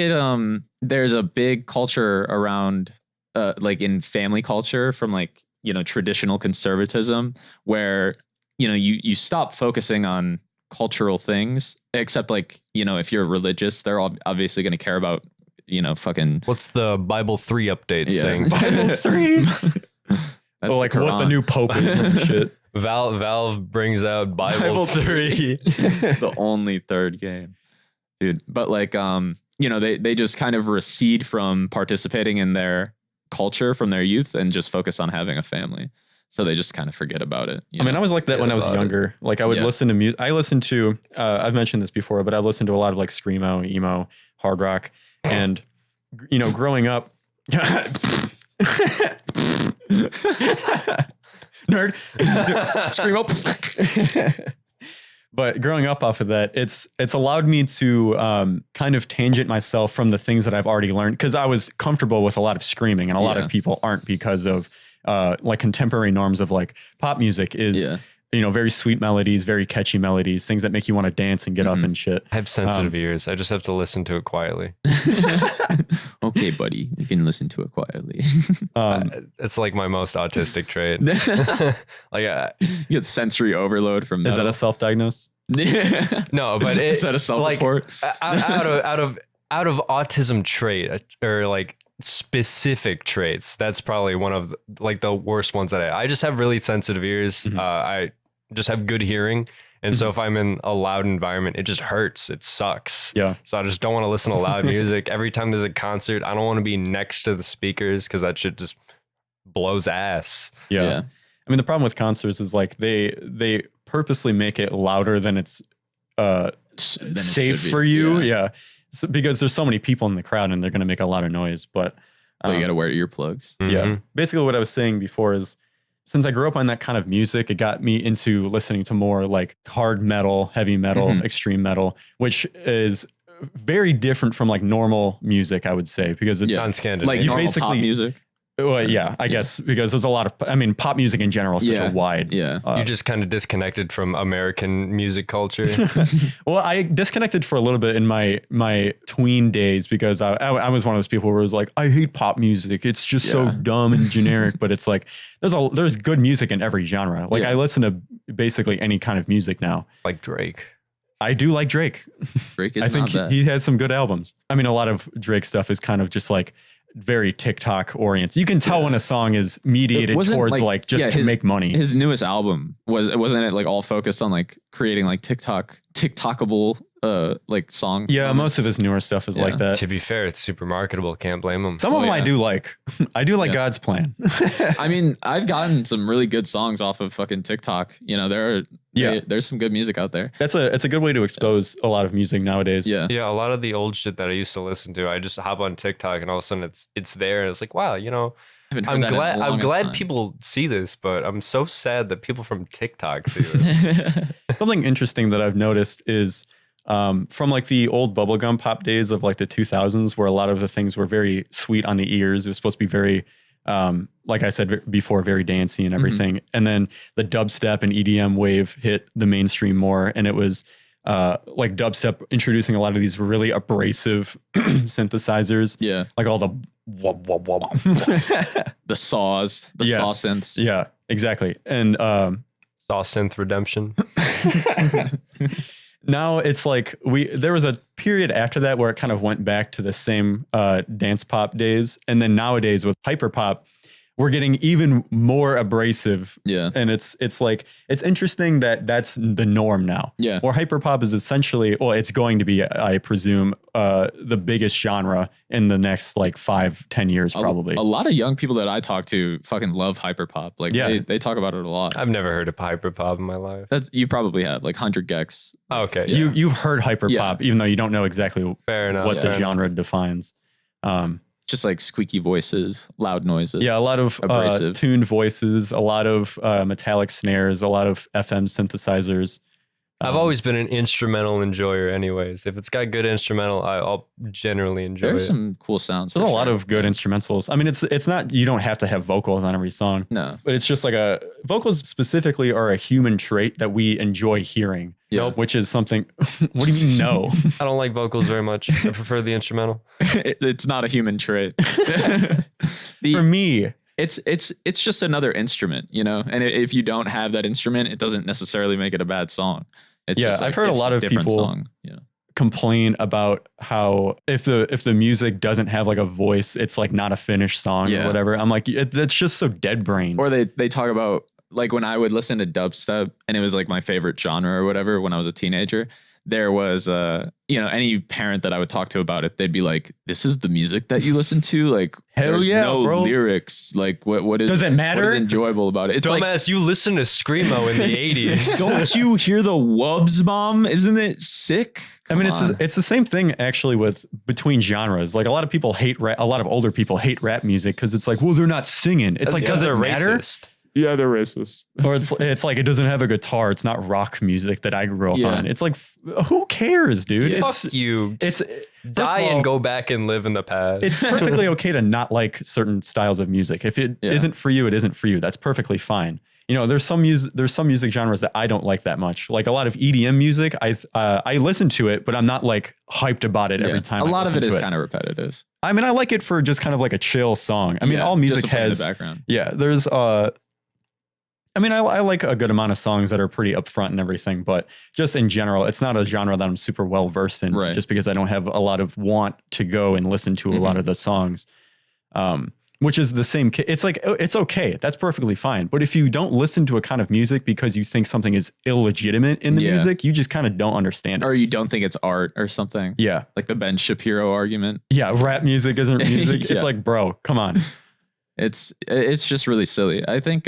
there's a big culture around like in family culture from like, you know, traditional conservatism where, you know, you stop focusing on cultural things, except like, you know, if you're religious, they're all obviously going to care about, you know, fucking. What's the Bible 3 update saying? Bible 3? Well, like what the new Pope is and shit. Valve brings out Bible 3. The only third game. Dude. But like, you know, they just kind of recede from participating in their culture from their youth and just focus on having a family. So they just kind of forget about it. I mean, I was like that when I was younger. Like I would listen to music. I listened to, I've mentioned this before, but I listened to a lot of like screamo, emo, hard rock. And, you know, growing up, nerd, screamo. But growing up off of that, it's allowed me to kind of tangent myself from the things that I've already learned because I was comfortable with a lot of screaming and a lot of people aren't because of like contemporary norms of like pop music is, you know, very sweet melodies, very catchy melodies, things that make you want to dance and get up and shit. I have sensitive ears. I just have to listen to it quietly. Okay, buddy, you can listen to it quietly. It's like my most autistic trait. Like you get sensory overload from that. Is that a self-diagnose? No, but is that a self-report? Like, out of autism trait or like specific traits, that's probably one of like the worst ones that I just have really sensitive ears. I just have good hearing, And so if I'm in a loud environment, it just hurts. It sucks. Yeah. So I just don't want to listen to loud music. Every time there's a concert, I don't want to be next to the speakers because that shit just blows ass. Yeah. I mean, the problem with concerts is like they purposely make it louder than it's safe for you. Yeah. So, because there's so many people in the crowd and they're going to make a lot of noise. But you got to wear earplugs. Yeah. Basically, what I was saying before is, since I grew up on that kind of music, it got me into listening to more like hard metal, heavy metal, extreme metal, which is very different from like normal music, I would say, because it's Scandinavian. Like normal pop music. Well, yeah, I guess because there's a lot of, I mean, pop music in general is such a wide. Yeah. You just kind of disconnected from American music culture. Well, I disconnected for a little bit in my tween days because I was one of those people where it was like, I hate pop music. It's just so dumb and generic, but it's like, there's good music in every genre. Like I listen to basically any kind of music now. Like Drake. I do like Drake. Drake is I think not bad. he has some good albums. I mean, a lot of Drake stuff is kind of just like very TikTok oriented. You can tell when a song is mediated towards like just to make money. His newest album wasn't it like all focused on like creating like TikTokable like song. Yeah, most of his newer stuff is like that. To be fair, it's super marketable. Can't blame him. Some of them I do like. I do like God's Plan. I mean, I've gotten some really good songs off of fucking TikTok. You know, there's some good music out there. It's a good way to expose a lot of music nowadays. Yeah, a lot of the old shit that I used to listen to, I just hop on TikTok and all of a sudden it's there and it's like, wow, you know, I'm glad people see this, but I'm so sad that people from TikTok see this. Something interesting that I've noticed is from like the old bubblegum pop days of like the 2000s, where a lot of the things were very sweet on the ears. It was supposed to be very, like I said before, very dancey and everything. And then the dubstep and EDM wave hit the mainstream more. And it was like dubstep introducing a lot of these really abrasive synthesizers. Yeah. Like all the the saws, saw synths. Yeah, exactly. And saw synth redemption. Now it's like there was a period after that where it kind of went back to the same dance pop days. And then nowadays with hyperpop, we're getting even more abrasive. Yeah. And it's like, it's interesting that that's the norm now. Yeah. Or hyperpop is essentially, well, it's going to be, I presume, the biggest genre in the next like 5-10 years, probably. A lot of young people that I talk to fucking love hyperpop. Like they talk about it a lot. I've never heard of hyperpop in my life. You probably have, like 100 Gex. Oh, okay. Yeah. You've heard hyperpop, even though you don't know exactly what the genre defines. Just like squeaky voices, loud noises. Yeah, a lot of tuned voices, a lot of metallic snares, a lot of FM synthesizers. I've always been an instrumental enjoyer anyways. If it's got good instrumental, I'll generally enjoy it. There's some cool sounds. There's a lot of good instrumentals. I mean, it's not, you don't have to have vocals on every song. No. But it's just like vocals specifically are a human trait that we enjoy hearing. Yeah. Which is something, what do you mean no? I don't like vocals very much. I prefer the instrumental. It's not a human trait. For me, it's just another instrument, you know? And if you don't have that instrument, it doesn't necessarily make it a bad song. It's just like, I've heard a lot of people complain about how if the music doesn't have like a voice, it's like not a finished song or whatever. I'm like, that's just so dead brain. Or they talk about like when I would listen to dubstep and it was like my favorite genre or whatever when I was a teenager. There was any parent that I would talk to about it, they'd be like, this is the music that you listen to? Like, there's no bro. Lyrics. Like, what is, does it matter? What is enjoyable about it? It's dumbass, like, you listen to Screamo in the 80s. Don't you hear the wubs bomb? Isn't it sick? Come on. It's the same thing actually between genres. Like a lot of people hate rap, a lot of older people hate rap music because it's like, well, they're not singing. It's like, does it matter? Racist. Yeah, they're racist. Or it's like it doesn't have a guitar. It's not rock music that I grew up on. It's like, who cares, dude? Fuck you. It's die and go back and live in the past. It's perfectly okay to not like certain styles of music. If it isn't for you, it isn't for you. That's perfectly fine. You know, there's some music genres that I don't like that much. Like a lot of EDM music, I listen to it, but I'm not like hyped about it every time. A lot of it is kind of repetitive. I mean, I like it for just kind of like a chill song. I mean, all music has in the background. Yeah, there's I mean, I like a good amount of songs that are pretty upfront and everything, but just in general, it's not a genre that I'm super well versed in, just because I don't have a lot of want to go and listen to a lot of the songs. But which is the same. It's like, it's okay. That's perfectly fine. But if you don't listen to a kind of music because you think something is illegitimate in the music, you just kind of don't understand it. Or you don't think it's art or something. Yeah. Like the Ben Shapiro argument. Yeah. Rap music isn't music. It's like, bro, come on. It's just really silly. I think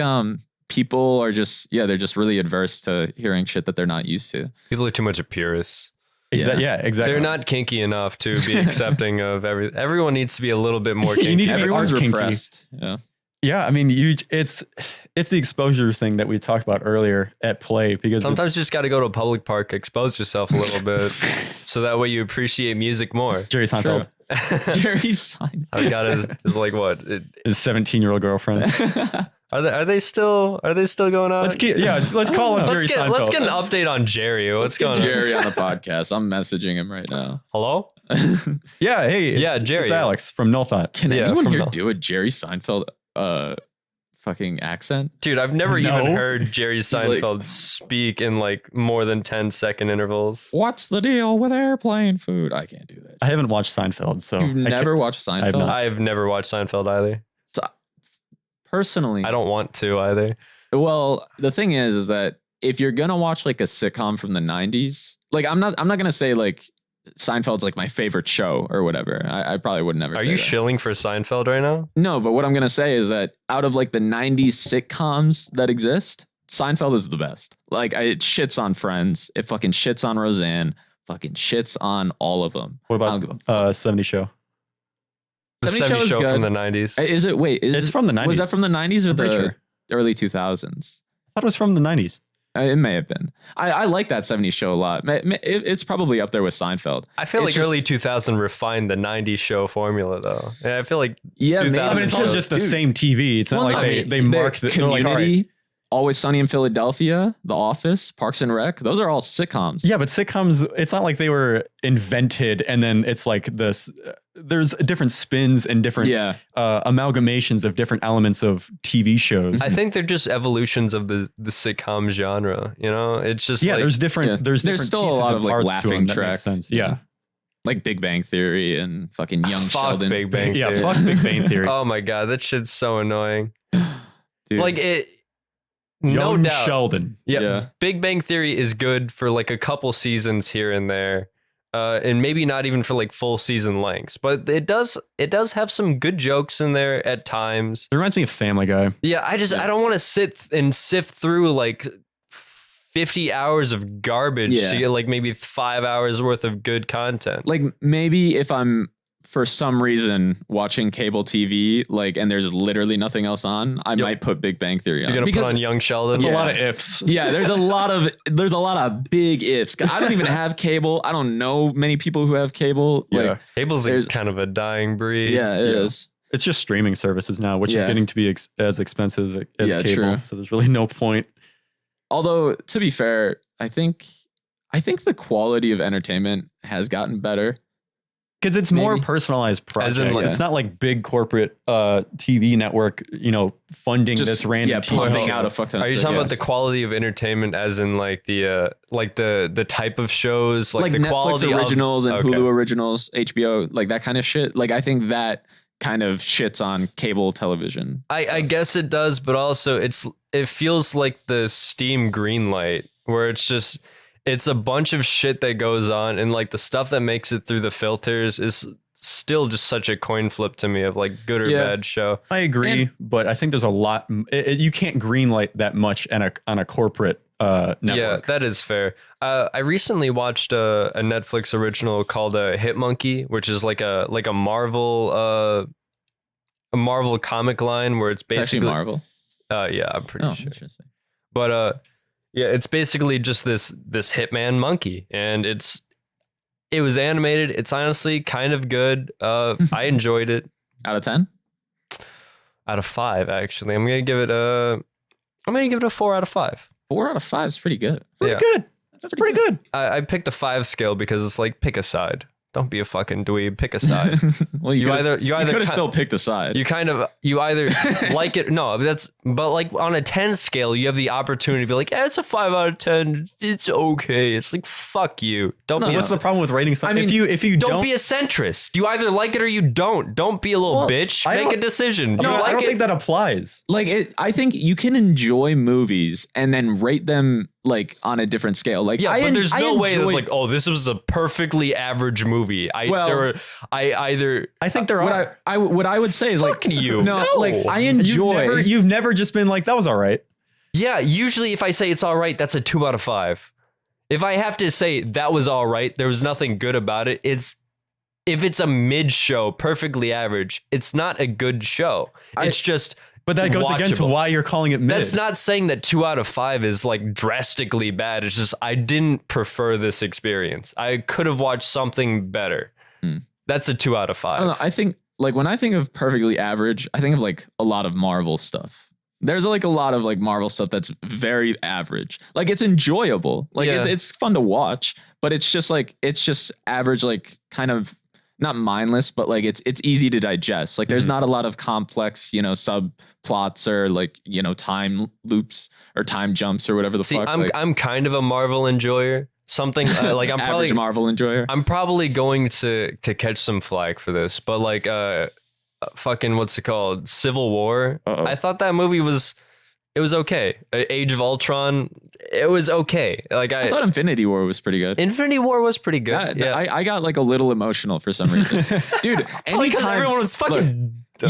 people are just, they're just really adverse to hearing shit that they're not used to. People are too much of purists. Yeah, exactly. They're not kinky enough to be accepting of everything. Everyone needs to be a little bit more kinky. You need to Everyone's be repressed. Kinky. Yeah. I mean, it's the exposure thing that we talked about earlier at play, because sometimes you just got to go to a public park, expose yourself a little bit, so that way you appreciate music more. Jerry Seinfeld. Jerry Seinfeld. I got his like what? His 17-year-old girlfriend. Are they still going on? Let's call him Jerry Seinfeld. Let's get an update on Jerry. What's going on? Jerry on the podcast. I'm messaging him right now. Hello? Yeah, hey. Jerry. It's Alex from Null Thought. Can anyone here do a Jerry Seinfeld fucking accent? Dude, I've never even heard Jerry Seinfeld speak in like more than 10-second intervals. What's the deal with airplane food? I can't do that. I haven't watched Seinfeld, so you've never watched Seinfeld? I've never watched Seinfeld either. So, personally, I don't want to either. Well, the thing is that if you're gonna watch like a sitcom from the 90s, like I'm not gonna say like Seinfeld's like my favorite show or whatever. I probably would never. Are you shilling for Seinfeld right now? No, but what I'm gonna say is that out of like the 90s sitcoms that exist, Seinfeld is the best. Like it shits on Friends, it fucking shits on Roseanne, fucking shits on all of them. What about 70 Show? The 70 Show from the 90s. Is it? Wait, it's from the 90s. Was that from the 90s or the early 2000s? I thought it was from the 90s. It may have been. I like that 70s show a lot. It's probably up there with Seinfeld. I feel like early 2000 refined the 90s show formula, though. And I feel like I mean, it's all just the same TV. It's not like they mark the Community, Always Sunny in Philadelphia, The Office, Parks and Rec. Those are all sitcoms. Yeah, but sitcoms, it's not like they were invented and then it's like this. There's different spins and different amalgamations of different elements of TV shows. I think they're just evolutions of the sitcom genre. You know, it's just there's different. There's still a lot of like laughing tracks. Sense. Yeah. Like Big Bang Theory and fucking Young Sheldon. Big Bang Theory. Yeah, fuck Big Bang Theory. Oh my god, that shit's so annoying. Dude. Like it. Young no doubt. Sheldon. Yeah. Big Bang Theory is good for like a couple seasons here and there. And maybe not even for like full season lengths, but it does have some good jokes in there at times. It reminds me of Family Guy. Yeah, I don't want to sit and sift through like 50 hours of garbage to get like maybe 5 hours worth of good content. Like maybe if I'm for some reason watching cable TV, like, and there's literally nothing else on, I might put Big Bang Theory on. You're gonna put on Young Sheldon. There's a lot of ifs. Yeah, there's a lot of big ifs. I don't even have cable. I don't know many people who have cable. Like, cable's kind of a dying breed. Yeah, it is. It's just streaming services now, which is getting to be as expensive as cable. True. So there's really no point. Although, to be fair, I think the quality of entertainment has gotten better. Because it's more personalized projects. It's not like big corporate TV network, funding just, this random pumping out a fuck ton of Are you talking about the quality of entertainment as in like the type of shows, like the Netflix quality originals and Hulu originals, HBO, like that kind of shit? Like I think that kind of shits on cable television. I guess it does, but also it feels like the Steam Greenlight, where it's a bunch of shit that goes on, and like the stuff that makes it through the filters is still just such a coin flip to me of like good or bad show. I agree, but I think there's a lot. You can't greenlight that much on a corporate network. Yeah, that is fair. I recently watched a Netflix original called Hit Monkey, which is like a Marvel comic line where it's basically Marvel. Yeah, I'm pretty sure. Interesting. But yeah, it's basically just this hitman monkey, and it was animated. It's honestly kind of good. I enjoyed it. Out of 10? Out of 5, actually. I'm gonna give it a 4 out of 5. 4 out of 5 is pretty good. Pretty good. That's pretty good. I picked the 5 scale because it's like pick a side. don't be a fucking dweeb. Pick a side. Well, you could have still picked a side. You either like it. No, but like on a 10 scale, you have the opportunity to be like, it's a 5 out of 10. It's okay. It's like, fuck you. What's the problem with rating something? I mean, if you don't be a centrist. You either like it or you don't. Don't be a little bitch. Make a decision. No, I don't think that applies. Like I think you can enjoy movies and then rate them like on a different scale. Like, but there's no way that's like, oh, this was a perfectly average movie. I think there are. What I would say is like, you. No, like I enjoy. You've never just been like, that was all right. Yeah, usually if I say it's all right, that's a 2 out of 5. If I have to say that was all right, there was nothing good about it, if it's a mid show, perfectly average, it's not a good show. It's just. But that goes against why you're calling it mid. That's not saying that 2 out of 5 is like drastically bad. It's just I didn't prefer this experience. I could have watched something better. That's a 2 out of 5. I don't know, I think like when I think of perfectly average, I think of like a lot of Marvel stuff. There's like a lot of like Marvel stuff that's very average. Like it's enjoyable. Like it's fun to watch, but it's just average, like kind of not mindless, but like it's easy to digest. Like there's not a lot of complex, subplots or like, time loops or time jumps or whatever the fuck. I'm kind of a Marvel enjoyer. Something like I'm average Marvel enjoyer. I'm probably going to catch some flack for this, but like fucking what's it called? Civil War. I thought that movie was okay. Age of Ultron, it was okay. Like I thought Infinity War was pretty good. Infinity War was pretty good. Yeah. I got like a little emotional for some reason. Dude, because everyone was fucking the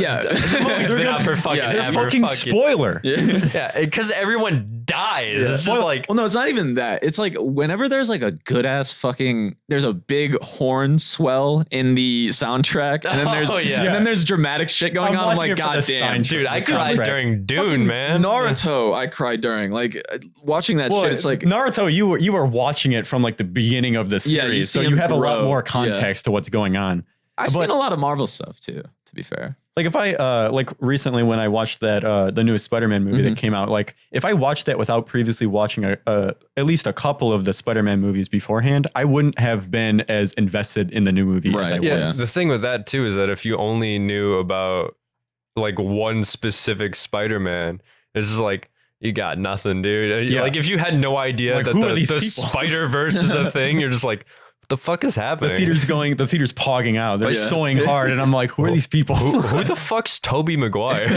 movie's been out for fucking ever. Fucking spoiler. Yeah, because everyone dies. Yeah. It's just like, well, no, it's not even that. It's like whenever there's like a good ass fucking, there's a big horn swell in the soundtrack, and then there's dramatic shit going on. I'm like, god damn, dude, I cried during Dune, fucking man. Naruto, I cried during like watching that shit. It's like Naruto, you were watching it from like the beginning of the series, so you have a lot more context to what's going on. I've seen a lot of Marvel stuff too, to be fair. Like if I like recently when I watched that the newest Spider-Man movie that came out, like if I watched that without previously watching at least a couple of the Spider-Man movies beforehand, I wouldn't have been as invested in the new movie as I was. The thing with that too is that if you only knew about like one specific Spider-Man, it's just like you got nothing, dude. Yeah. Like if you had no idea like, that the Spider-Verse is a thing, you're just like, the fuck is happening? The theater's pogging out. They're sewing hard, and I'm like, who are these people? Who the fuck's Tobey Maguire?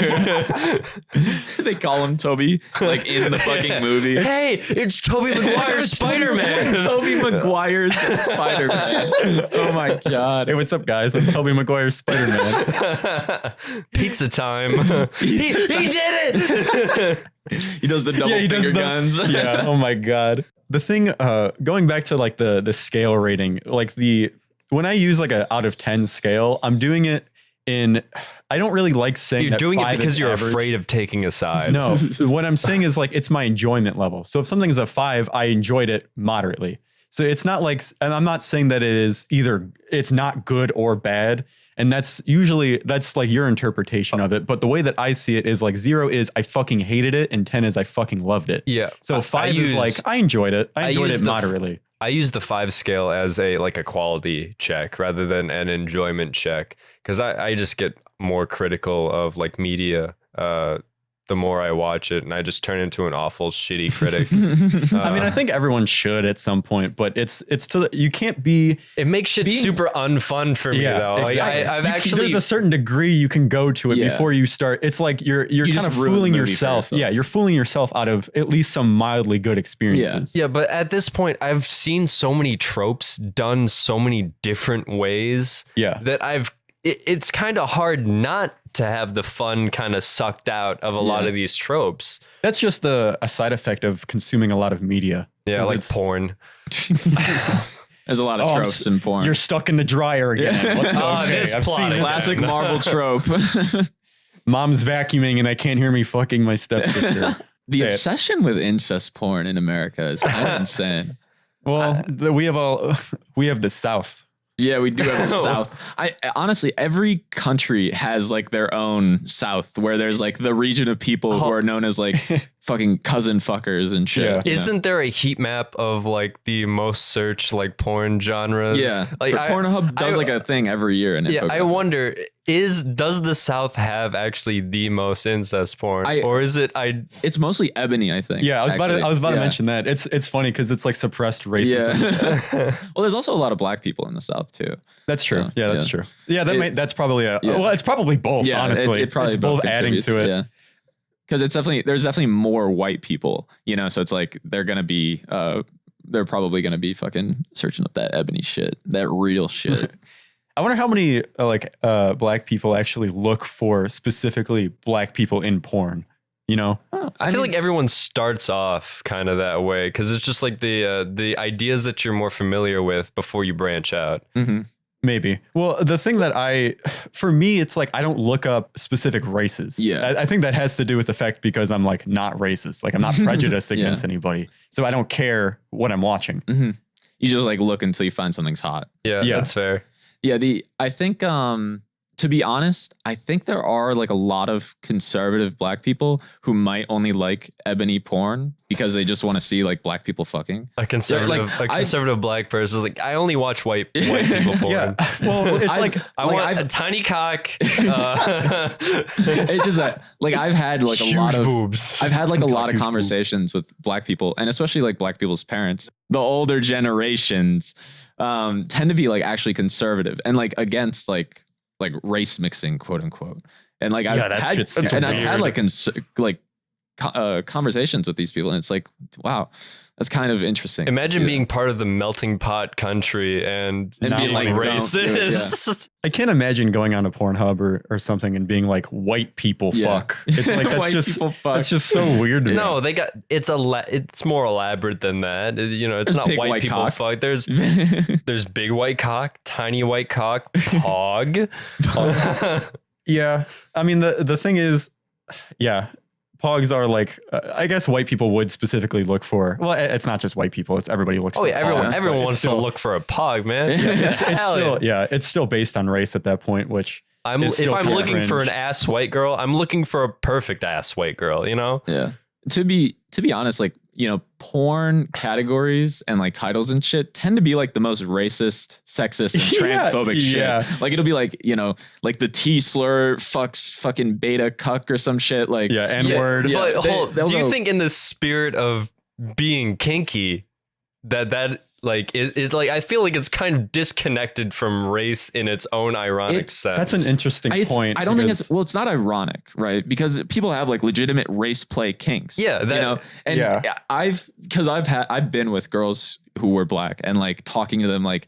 They call him Toby, like in the fucking movie. Hey, it's Tobey Maguire's Spider-Man. Tobey Maguire's Spider-Man. Oh my god. Hey, what's up, guys? I'm Tobey Maguire's Spider-Man. Pizza time. He did it. He does the double finger guns. Yeah. Oh my god. The thing, going back to like the scale rating, like when I use like a out of 10 scale, I'm doing it in, I don't really like saying you're that doing it because you're average. Afraid of taking a side. No, what I'm saying is like, it's my enjoyment level. So if something's a 5, I enjoyed it moderately. So it's not like, and I'm not saying that it is either, it's not good or bad. And that's like your interpretation of it. But the way that I see it is like 0 is I fucking hated it and 10 is I fucking loved it. Yeah. So 5 is like I enjoyed it. I enjoyed it moderately. I use the 5 scale as a quality check rather than an enjoyment check because I just get more critical of like media the more I watch it, and I just turn into an awful, shitty critic. I mean, I think everyone should at some point, but you can't be. It makes shit super unfun for me though. Exactly. Like, I've actually there's a certain degree you can go to it before you start. It's like you're kind of fooling yourself. Yeah, you're fooling yourself out of at least some mildly good experiences. Yeah, but at this point, I've seen so many tropes done so many different ways. Yeah, that it's kind of hard not to have the fun kind of sucked out of a lot of these tropes. That's just a side effect of consuming a lot lot of media. Yeah, like porn. There's a lot of tropes in porn. You're stuck in the dryer again. This plot classic Marvel trope. Mom's vacuuming and I can't hear me fucking my stepsister. The obsession with incest porn in America is kind of insane. Well, we have the South. Yeah, we do have the South. Honestly, every country has like their own South where there's like the region of people who are known as like fucking cousin fuckers and shit. Yeah. Isn't there a heat map of like the most searched like porn genres? Yeah, like Pornhub does like a thing every year. I wonder, does the South have actually the most incest porn, or is it? It's mostly ebony, I think. Yeah, I was about to mention that. It's funny because it's like suppressed racism. Yeah. Well, there's also a lot of black people in the South too. That's true. So, that's true. Yeah, that's probably well, it's probably both. Yeah, honestly, it probably it's both adding to it. Yeah. Because there's definitely more white people, so it's like they're probably gonna be fucking searching up that ebony shit, that real shit. I wonder how many black people actually look for specifically black people in porn. I feel like everyone starts off kind of that way because it's just like the ideas that you're more familiar with before you branch out. Mm-hmm. Maybe. Well, the thing that for me, it's like I don't look up specific races. Yeah. I think that has to do with the fact because I'm like not racist. Like I'm not prejudiced against anybody. So I don't care what I'm watching. Mm-hmm. You just like look until you find something's hot. Yeah, that's fair. Yeah. I think, to be honest, I think there are like a lot of conservative black people who might only like ebony porn because they just want to see like black people fucking. A conservative black person is like, I only watch white people porn. Yeah. Well, it's I want a tiny cock. It's just that like I've had like huge a lot of boobs. I've had like a lot of conversations with black people, and especially like black people's parents. The older generations tend to be like actually conservative and like against like race mixing, quote unquote. And like I've had like conversations with these people, and it's like, wow, that's kind of interesting. Imagine being part of the melting pot country and being like racist. I can't imagine going on a Pornhub or something and being like white people fuck. It's like that's just so weird to me. No, it's more elaborate than that. It's not white people cock. Fuck. There's big white cock, tiny white cock, pog. Yeah. I mean the thing is, pogs are like, I guess white people would specifically look for. Well, it's not just white people; it's everybody looks. For everyone wants to look for a pog, man. It's still based on race at that point. Which if I'm looking for an ass white girl, I'm looking for a perfect ass white girl. Yeah. To be honest, like porn categories and like titles and shit tend to be like the most racist, sexist, and transphobic shit. Like it'll be like, like the T slur fucks fucking beta cuck or some shit. Like N-word. But do you think in the spirit of being kinky that like it's like I feel like it's kind of disconnected from race in its own ironic sense. That's an interesting point. I don't think it's not ironic, right? Because people have like legitimate race play kinks. Yeah, I've been with girls who were black and like talking to them like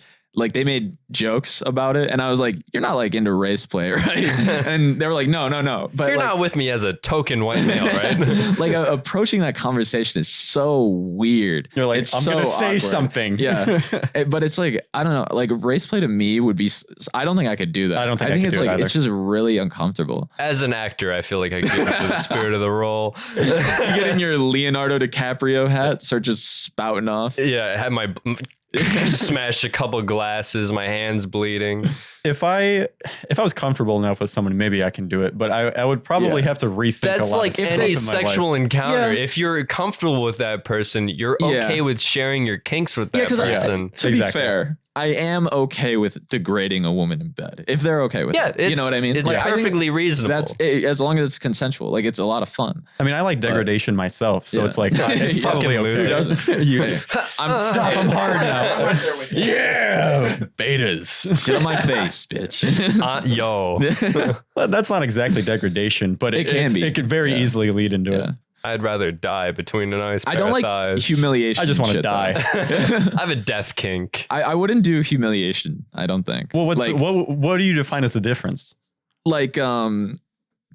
they made jokes about it, and I was like, "You're not like into race play, right?" And they were like, "No." But you're not with me as a token white male, right? Like approaching that conversation is so weird. You're like, I'm gonna say something. Yeah, but it's like I don't know. Like race play to me would be. I don't think I could do that. I think it's like either. It's just really uncomfortable. As an actor, I feel like I get into the spirit of the role. You get in your Leonardo DiCaprio hat, start just spouting off. Yeah, I had my. Smashed a couple glasses, my hands bleeding. If I was comfortable enough with someone, maybe I can do it, but I would probably have to rethink That's a lot like any sexual encounter. If you're comfortable with that person, you're okay with sharing your kinks with that person. To be fair, I am okay with degrading a woman in bed if they're okay with it. You know what I mean? It's like, perfectly reasonable. That's as long as it's consensual. Like it's a lot of fun. I mean, I like degradation myself, so it's like it's probably okay. I'm hard now. Betas. Sit on my face, bitch. Well, that's not exactly degradation, but it can be. It could very easily lead into it. I'd rather die between a nice pair I don't of like thighs. humiliation. I just want to die. I have a death kink. I wouldn't do humiliation. I don't think. Well, what do you define as a difference? Like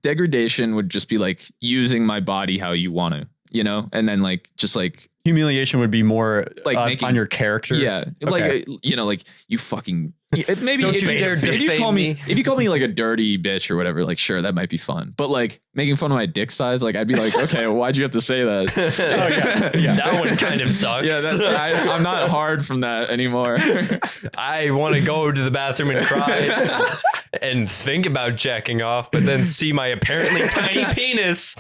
degradation would just be like using my body how you want to, and then like just like Humiliation would be more like on your character. Yeah. Okay. Like, like you fucking, maybe if you call me like a dirty bitch or whatever, like, sure, that might be fun. But like making fun of my dick size, like I'd be like, okay, well, why'd you have to say that? Yeah. That one kind of sucks. Yeah. I'm not hard from that anymore. I want to go to the bathroom and cry and think about jacking off, but then see my apparently tiny penis.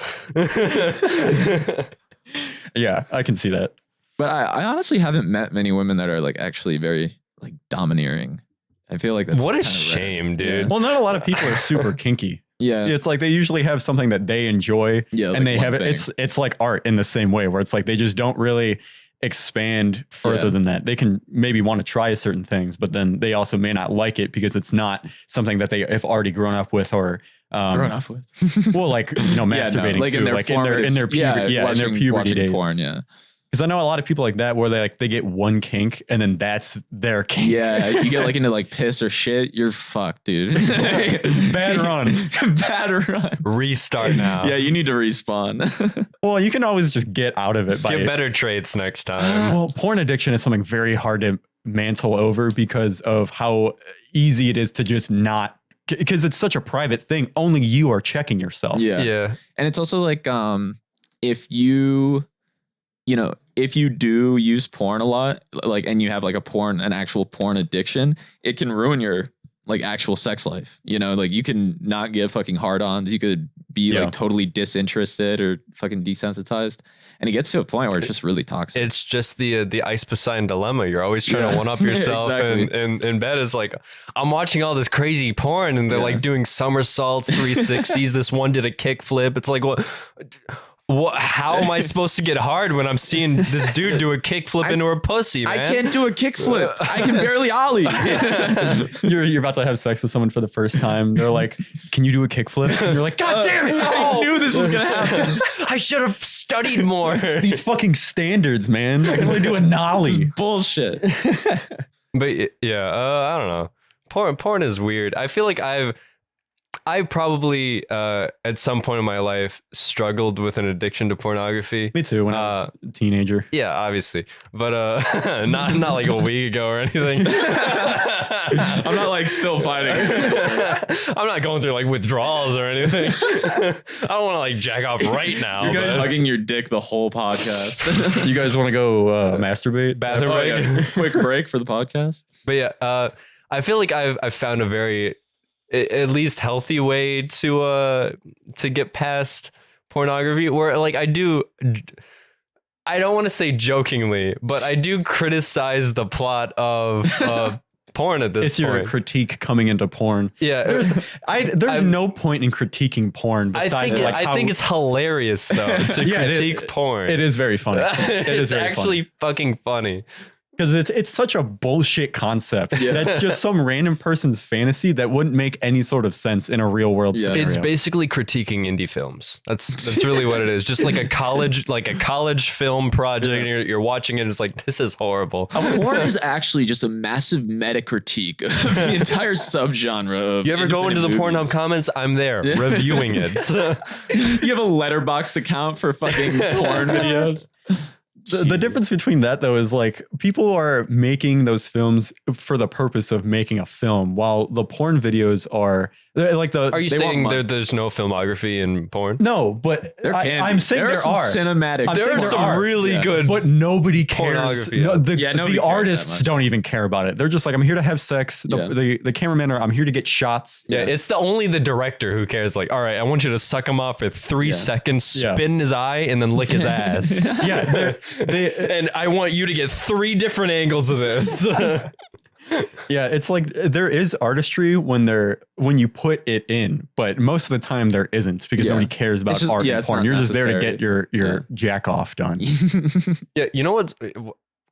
Yeah, I can see that. But I honestly haven't met many women that are like actually very like domineering. I feel like that's what a shame, rare. Dude. Yeah. Well, not a lot of people are super kinky. Yeah. It's like they usually have something that they enjoy. Yeah. And they have it. It's like art in the same way where it's like they just don't really expand further than that. They can maybe want to try certain things, but then they also may not like it because it's not something that they have already grown up with or grown up with. Well, like, masturbating like too, in their like in their puberty, in their puberty days. Porn, yeah. Because I know a lot of people like that where they get one kink and then that's their kink. Yeah, you get like into like piss or shit, you're fucked, dude. Bad run. Bad run. Restart now. Yeah, you need to respawn. Well, you can always just get out of it by get better traits next time. Well, porn addiction is something very hard to mantle over because of how easy it is to just not, because it's such a private thing. Only you are checking yourself. Yeah. And it's also like if you do use porn a lot, like, and you have like an actual porn addiction, it can ruin your like actual sex life. Like you can not get fucking hard-ons. You could be like totally disinterested or fucking desensitized. And it gets to a point where it's just really toxic. It's just the Ice Poseidon dilemma. You're always trying to one up yourself. Exactly. And in bed is like, I'm watching all this crazy porn and they're like doing somersaults, 360s. This one did a kickflip. It's like, what? How am I supposed to get hard when I'm seeing this dude do a kickflip into her pussy, man? I can't do a kickflip. I can barely ollie. You're about to have sex with someone for the first time. They're like, can you do a kickflip? And you're like, God damn it. No. I knew this was going to happen. I should have studied more. These fucking standards, man. I can only do a nollie. Bullshit. But I don't know. Porn is weird. I feel like I probably at some point in my life struggled with an addiction to pornography. Me too, when I was a teenager. Yeah, obviously. But not like a week ago or anything. I'm not like still fighting. I'm not going through like withdrawals or anything. I don't want to like jack off right now. You guys hugging your dick the whole podcast. You guys want to go masturbate? Bathroom break? Yeah. Quick break for the podcast. But yeah, I feel like I've found a very at least healthy way to get past pornography, where like I don't want to say jokingly, but I do criticize the plot of porn at this point. It's your critique coming into porn. Yeah. There's no point in critiquing porn besides I think it's hilarious though to critique porn. It is very funny. It's actually fucking funny. Because it's such a bullshit concept. Yeah. That's just some random person's fantasy that wouldn't make any sort of sense in a real world scenario. It's basically critiquing indie films. That's really what it is. Just like a college film project. And you're watching it. And it's like, this is horrible. Porn is actually just a massive meta critique of the entire subgenre. Of you ever go into the Pornhub comments? I'm there reviewing it. You have a letterbox account for fucking porn videos. The difference between that, though, is like people are making those films for the purpose of making a film, while the porn videos are like Are you saying there's no filmography in porn? No, but I'm saying there are cinematic. There are some really good, but nobody cares. The artists don't even care about it. They're just like, I'm here to have sex. The cameramen I'm here to get shots. Yeah, it's only the director who cares. Like, all right, I want you to suck him off for 3 seconds, spin in his eye, and then lick his ass. And I want you to get 3 different angles of this. Yeah, it's like there is artistry when you put it in, but most of the time there isn't because nobody cares about art and porn. You're just there to get your jack off done. Yeah, you know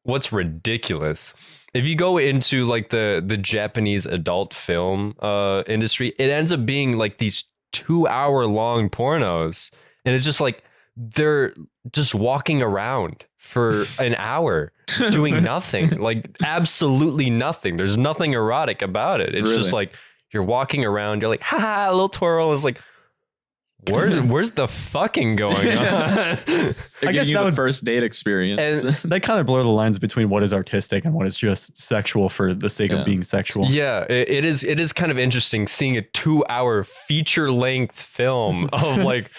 what's ridiculous? If you go into like the Japanese adult film industry, it ends up being like these 2-hour long pornos, and it's just like they're just walking around for an hour doing nothing, like absolutely nothing. There's nothing erotic about it. It's just like you're walking around, you're like, ha, a little twirl. It's like, Where's the fucking going on? I guess that would first date experience. And they kind of blur the lines between what is artistic and what is just sexual for the sake of being sexual. Yeah, it is kind of interesting seeing a 2-hour feature length film of like.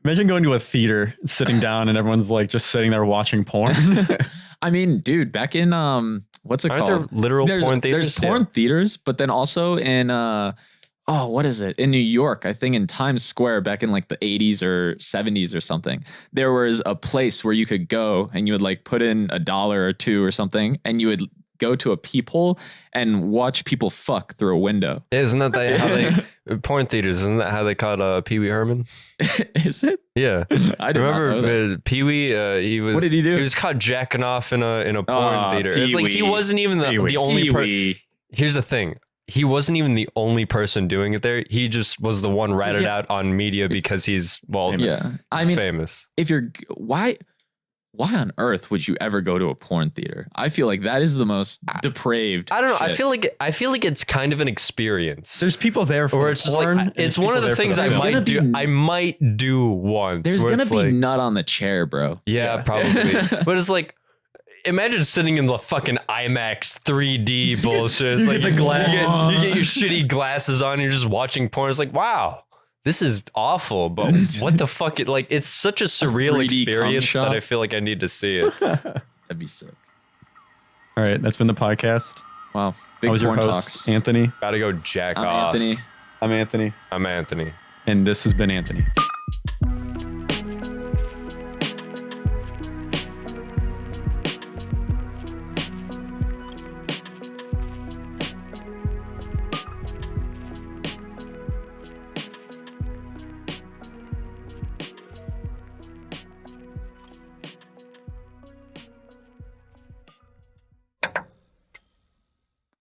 Imagine going to a theater, sitting down, and everyone's like just sitting there watching porn. I mean, dude, back in what's it called? There literal porn theaters? There's porn theaters, but then also in what is it? In New York, I think in Times Square back in like the 80s or 70s or something, there was a place where you could go and you would like put in $1 or $2 or something, and you would go to a peephole and watch people fuck through a window. Isn't that how they porn theaters? Isn't that how they caught Pee Wee Herman? Is it? Yeah, I remember Pee Wee. He was. What did he do? He was caught jacking off in a porn theater. It's like he wasn't even the only person. Here's the thing. He wasn't even the only person doing it there. He just was the one ratted out on media because he's famous. Yeah. I mean, famous. If you're why on earth would you ever go to a porn theater? I feel like that is the most depraved. I don't know. Shit. I feel like it's kind of an experience. There's people there for it's porn. Like, it's one of the things I might do. I might do once. There's gonna be nut on the chair, bro. Yeah. Probably. But it's like, imagine sitting in the fucking IMAX 3D bullshit. It's like the glass. You get your shitty glasses on. You're just watching porn. It's like, wow, this is awful. But what the fuck? It's such a surreal experience that I feel like I need to see it. That'd be sick. All right, that's been the podcast. Wow, big porn talks. Anthony. Gotta go jack off. Anthony. I'm Anthony. I'm Anthony. And this has been Anthony.